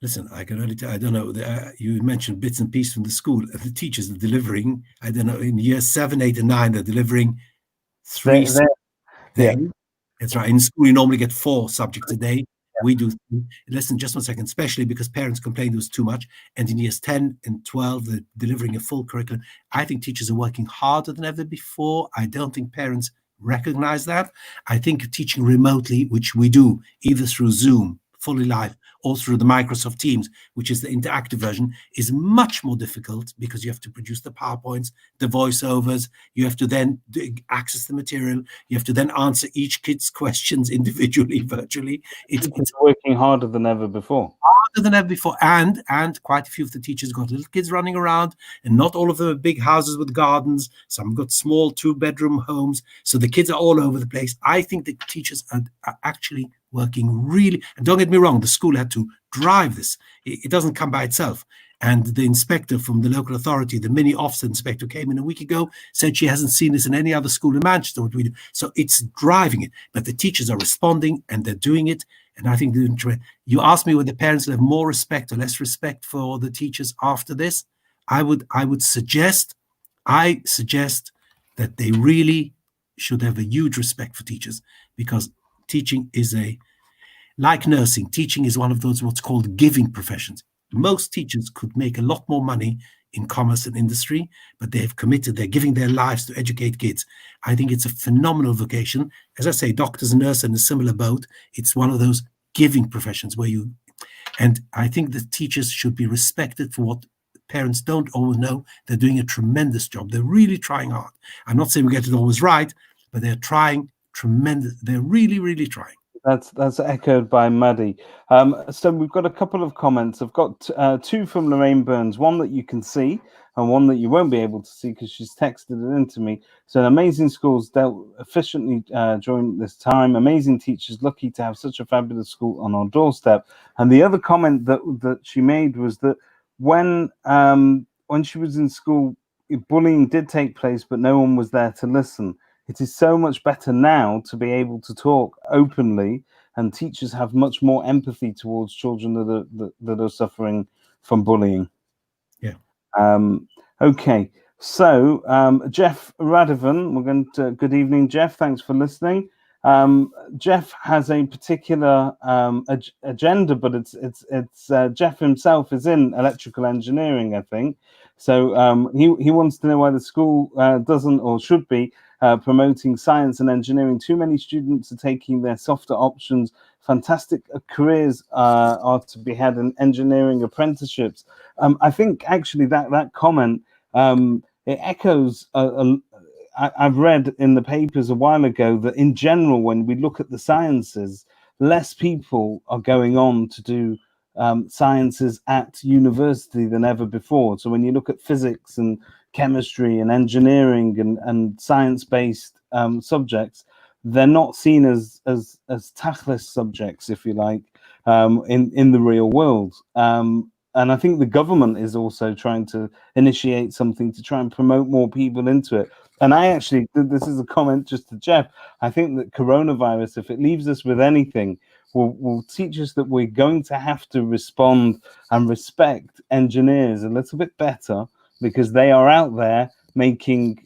Listen, I can only tell, I don't know, you mentioned bits and pieces from the school. The teachers are delivering, I don't know, in years 7, 8, and 9, they're delivering 3 subjects a day.
Yeah.
That's right. In school, you normally get 4 subjects a day. We do 3. Listen, just 1 second, especially because parents complained it was too much. And in years 10 and 12, they're delivering a full curriculum. I think teachers are working harder than ever before. I don't think parents recognize that. I think teaching remotely, which we do, either through Zoom, fully live, or through the Microsoft Teams, which is the interactive version, is much more difficult because you have to produce the PowerPoints, the voiceovers, you have to then access the material, you have to then answer each kid's questions individually, virtually. It's
working harder than ever before.
Harder than ever before, and quite a few of the teachers got little kids running around, and not all of them are big houses with gardens. Some got small 2-bedroom homes, so the kids are all over the place. I think the teachers are actually working really, and don't get me wrong, the school had to drive this. It doesn't come by itself. And the inspector from the local authority, the mini officer inspector, came in a week ago, said she hasn't seen this in any other school in Manchester, what we do. So it's driving it, but the teachers are responding and they're doing it. And I think you asked me whether parents will have more respect or less respect for the teachers after this. I suggest that they really should have a huge respect for teachers, because teaching is like nursing. Teaching is one of those what's called giving professions. Most teachers could make a lot more money in commerce and industry, but they have committed, they're giving their lives to educate kids. I think it's a phenomenal vocation. As I say, doctors and nurses in a similar boat. It's one of those giving professions and I think the teachers should be respected for what parents don't always know. They're doing a tremendous job. They're really trying hard. I'm not saying we get it always right, but they're trying tremendous. They're really, really trying.
That's echoed by Maddie. So we've got a couple of comments. I've got 2 from Lorraine Burns, one that you can see and one that you won't be able to see because she's texted it into me. So amazing schools dealt efficiently during this time. Amazing teachers, lucky to have such a fabulous school on our doorstep. And the other comment that she made was that when she was in school, bullying did take place, but no one was there to listen. It is so much better now to be able to talk openly, and teachers have much more empathy towards children that are suffering from bullying.
Yeah.
Okay. So Jeff Radovan, we're going to. Good evening, Jeff. Thanks for listening. Jeff has a particular agenda, but it's Jeff himself is in electrical engineering, I think. So he wants to know why the school doesn't or should be promoting science and engineering. Too many students are taking their softer options. Fantastic careers are to be had in engineering apprenticeships. I think actually that comment it echoes. I've read in the papers a while ago that in general, when we look at the sciences, less people are going on to do sciences at university than ever before. So when you look at physics and chemistry and engineering and science-based subjects, they're not seen as tachlis subjects, if you like, in the real world. And I think the government is also trying to initiate something to try and promote more people into it. And I actually, this is a comment just to Jeff, I think that coronavirus, if it leaves us with anything, will teach us that we're going to have to respond and respect engineers a little bit better, because they are out there making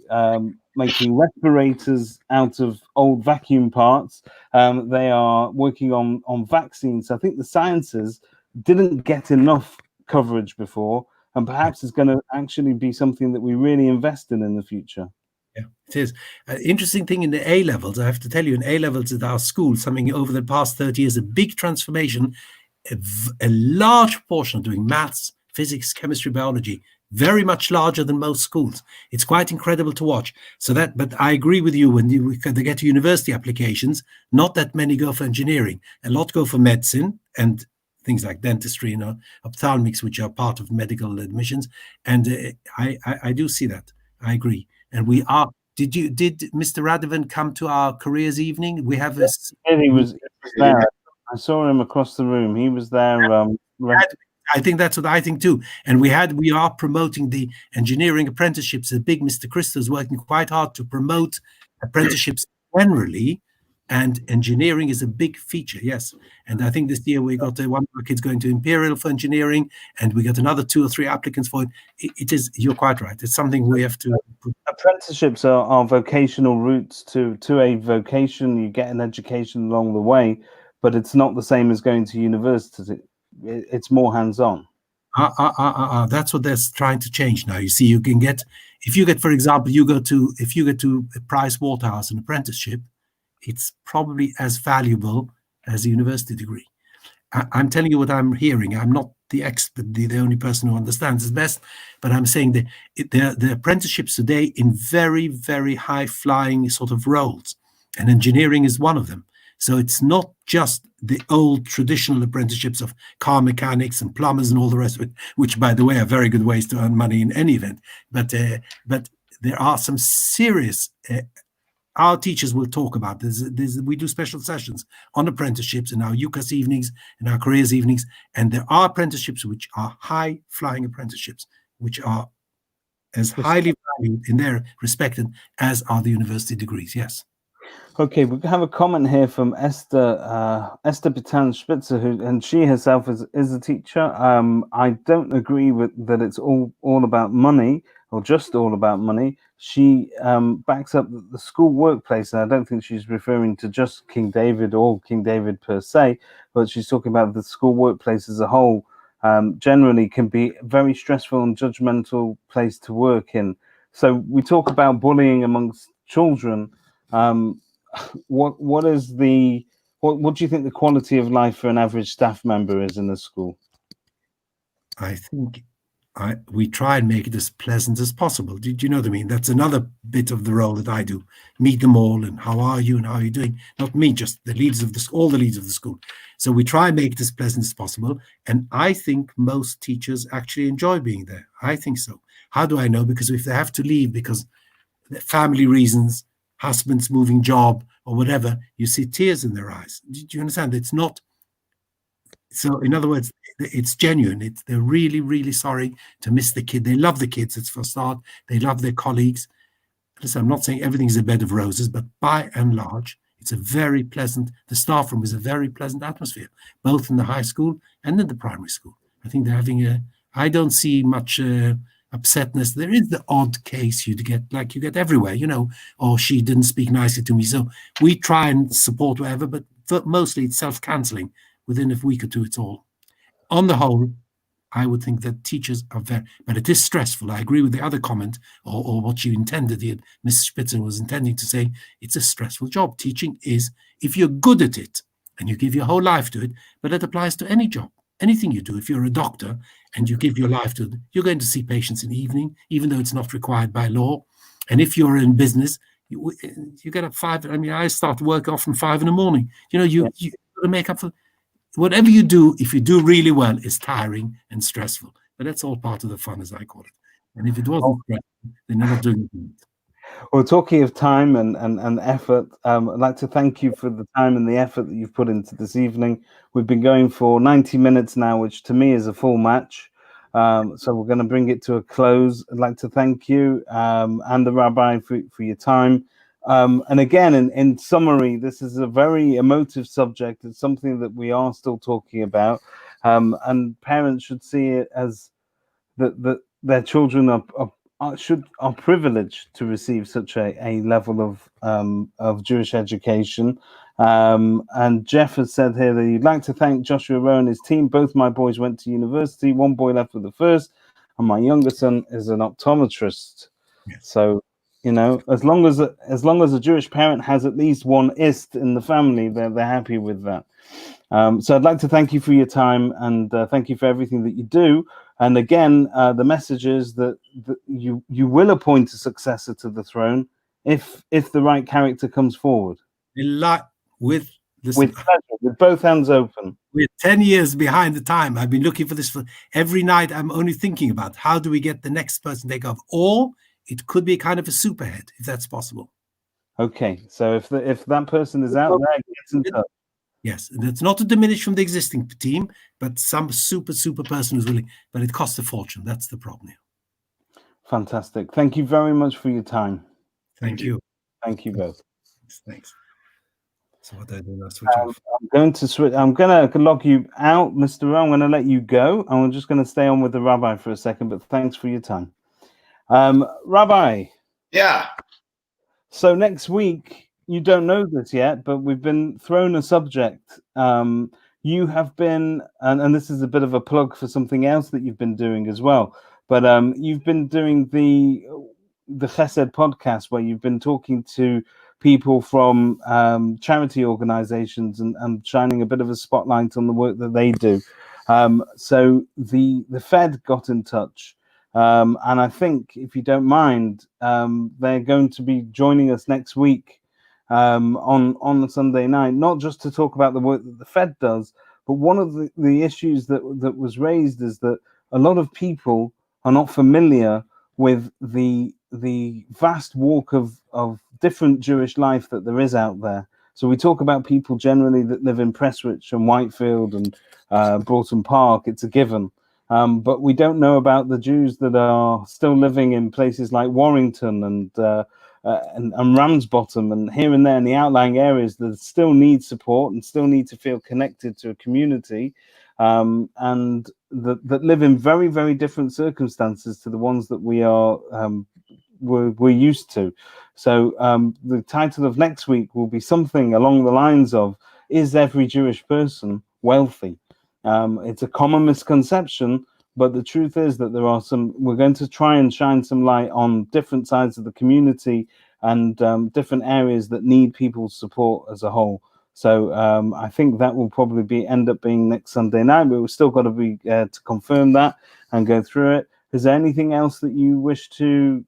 respirators out of old vacuum parts. They are working on vaccines. I think the sciences didn't get enough coverage before, and perhaps it's going to actually be something that we really invest in the future.
Yeah, It is. Interesting thing in the A levels, I have to tell you, in A levels at our school, something over the past 30 years, a big transformation, a large portion of doing maths, physics, chemistry, biology, very much larger than most schools. It's quite incredible to watch. So that, but I agree with you, when they get to university applications, not that many go for engineering. A lot go for medicine and things like dentistry, ophthalmics, which are part of medical admissions. And I do see that. I agree. And we are. Did Mr. Radovan come to our careers evening? We have this.
He was there. I saw him across the room. He was there.
I think that's what I think too. And we are promoting the engineering apprenticeships. The big Mr. Christo is working quite hard to promote apprenticeships generally, and engineering is a big feature. Yes. And I think this year we got one of our kids going to Imperial for engineering, and we got another 2 or 3 applicants for it. It is, you're quite right. It's something we have to.
Apprenticeships are vocational routes to a vocation. You get an education along the way, but it's not the same as going to university. It's more hands-on.
That's what they're trying to change now. You see, you can get, if you get, for example, if you get to Price Waterhouse an apprenticeship, it's probably as valuable as a university degree. I'm telling you what I'm hearing. I'm not the expert, the only person who understands it best, but I'm saying that the apprenticeships today in very, very high-flying sort of roles, and engineering is one of them. So it's not just the old traditional apprenticeships of car mechanics and plumbers and all the rest of it, which, by the way, are very good ways to earn money in any event. But there are some serious. Our teachers will talk about this. We do special sessions on apprenticeships in our UCAS evenings, in our careers evenings, and there are apprenticeships which are high-flying apprenticeships, which are as highly valued in their respected as are the university degrees. Yes.
Okay, we have a comment here from Esther Bitan Spitzer, and she herself is a teacher. I don't agree with that. It's all about money, or just all about money. She backs up the school workplace, and I don't think she's referring to just King David or King David per se, but she's talking about the school workplace as a whole. Generally, can be a very stressful and judgmental place to work in. So we talk about bullying amongst children. What do you think the quality of life for an average staff member is in the school?
I think we try and make it as pleasant as possible. Do you know what I mean? That's another bit of the role that I do. Meet them all and how are you and how are you doing? Not me, just the leaders of all the leaders of the school. So we try and make it as pleasant as possible. And I think most teachers actually enjoy being there. I think so. How do I know? Because if they have to leave because family reasons, husband's moving job or whatever, you see tears in their eyes. Do you understand? It's not. So in other words, it's genuine. They're really, really sorry to miss the kid. They love the kids. It's for a start. They love their colleagues. Listen, I'm not saying everything's a bed of roses, but by and large, it's a very pleasant, the staff room is a very pleasant atmosphere, both in the high school and in the primary school. I think they're having I don't see much upsetness. There is the odd case you get everywhere, or she didn't speak nicely to me. So we try and support whatever, but mostly it's self-canceling. Within a week or two, it's all. On the whole, I would think that teachers are but it is stressful. I agree with the other comment, or what you intended. Mrs. Spitzer was intending to say, it's a stressful job. Teaching is, if you're good at it, and you give your whole life to it, but it applies to any job. Anything you do, if you're a doctor and you give your life to it, you're going to see patients in the evening, even though it's not required by law. And if you're in business, you get up 5. I mean, I start work often 5 in the morning. You got to make up for whatever you do. If you do really well, it's tiring and stressful. But that's all part of the fun, as I call it. And if it wasn't stressful, then you're not doing it.
Well, talking of time and effort, I'd like to thank you for the time and the effort that you've put into this evening. We've been going for 90 minutes now, which to me is a full match. So we're going to bring it to a close. I'd like to thank you and the Rabbi for your time. And again, in summary, this is a very emotive subject. It's something that we are still talking about. And parents should see it as that their children are privileged to receive such a level of Jewish education. And Jeff has said here that he'd like to thank Joshua Rowe and his team. Both my boys went to university. One boy left with the first, and my younger son is an optometrist.
Yes.
So You know, as long as a Jewish parent has at least one ist in the family, they're happy with that. So I'd like to thank you for your time, and thank you for everything that you do. And again, the message is that you will appoint a successor to the throne if the right character comes forward.
With
pleasure, with both hands open.
We're 10 years behind the time. I've been looking for this for every night. I'm only thinking about how do we get the next person to take off, or it could be kind of a superhead if that's possible.
Okay, so if that person is out there, gets in touch.
Yes, and it's not to diminish from the existing team, but some super person who's willing. But it costs a fortune. That's the problem here.
Fantastic. Thank you very much for your time.
Thank you.
Thank you both.
Thanks. So what do I do now? Switch off.
I'm going to log you out, Mr. Rowe. I'm going to let you go. I'm just going to stay on with the Rabbi for a second, but thanks for your time. Rabbi.
Yeah.
So next week, you don't know this yet, but we've been thrown a subject. You have been, and this is a bit of a plug for something else that you've been doing as well, but you've been doing the Chesed podcast where you've been talking to people from charity organizations and shining a bit of a spotlight on the work that they do. So the Fed got in touch. And I think, if you don't mind, they're going to be joining us next week on the Sunday night, not just to talk about the work that the Fed does, but one of the issues that was raised is that a lot of people are not familiar with the vast walk of different Jewish life that there is out there. So we talk about people generally that live in Prestwich and Whitefield and Broughton Park. It's a given. But we don't know about the Jews that are still living in places like Warrington and Ramsbottom and here and there in the outlying areas that still need support and still need to feel connected to a community, and that live in very, very different circumstances to the ones that we're used to. So the title of next week will be something along the lines of, is every Jewish person wealthy? It's a common misconception, but the truth is that we're going to try and shine some light on different sides of the community and different areas that need people's support as a whole. So I think that will probably end up being next Sunday night, but we've still got to be to confirm that and go through it. Is there anything else that you wish to,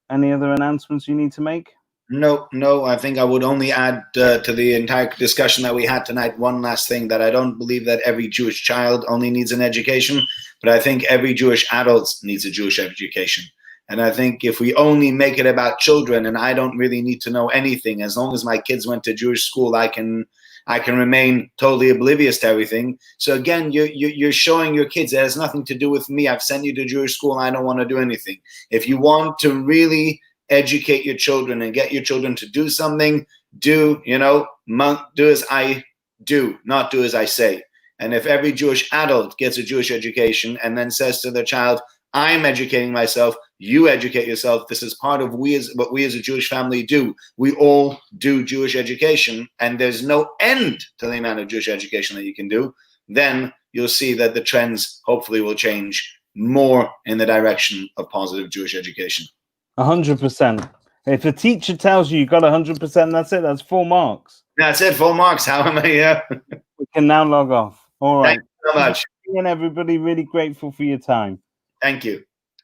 any other announcements you need to make?
No. I think I would only add to the entire discussion that we had tonight one last thing, that I don't believe that every Jewish child only needs an education, but I think every Jewish adult needs a Jewish education. And I think if we only make it about children, and I don't really need to know anything, as long as my kids went to Jewish school, I can remain totally oblivious to everything. So again, you're showing your kids it has nothing to do with me. I've sent you to Jewish school. I don't want to do anything. If you want to really educate your children and get your children to do something, do as I do, not do as I say. And if every Jewish adult gets a Jewish education and then says to their child, I'm educating myself, you educate yourself, this is part of what we as a Jewish family do. We all do Jewish education, and there's no end to the amount of Jewish education that you can do, then you'll see that the trends hopefully will change more in the direction of positive Jewish education.
100%. If a teacher tells you got 100%, that's it. That's 4 marks.
That's it. 4 marks. How am I here?
We can now log off. All right.
Thank you so much.
And everybody, really grateful for your time.
Thank you.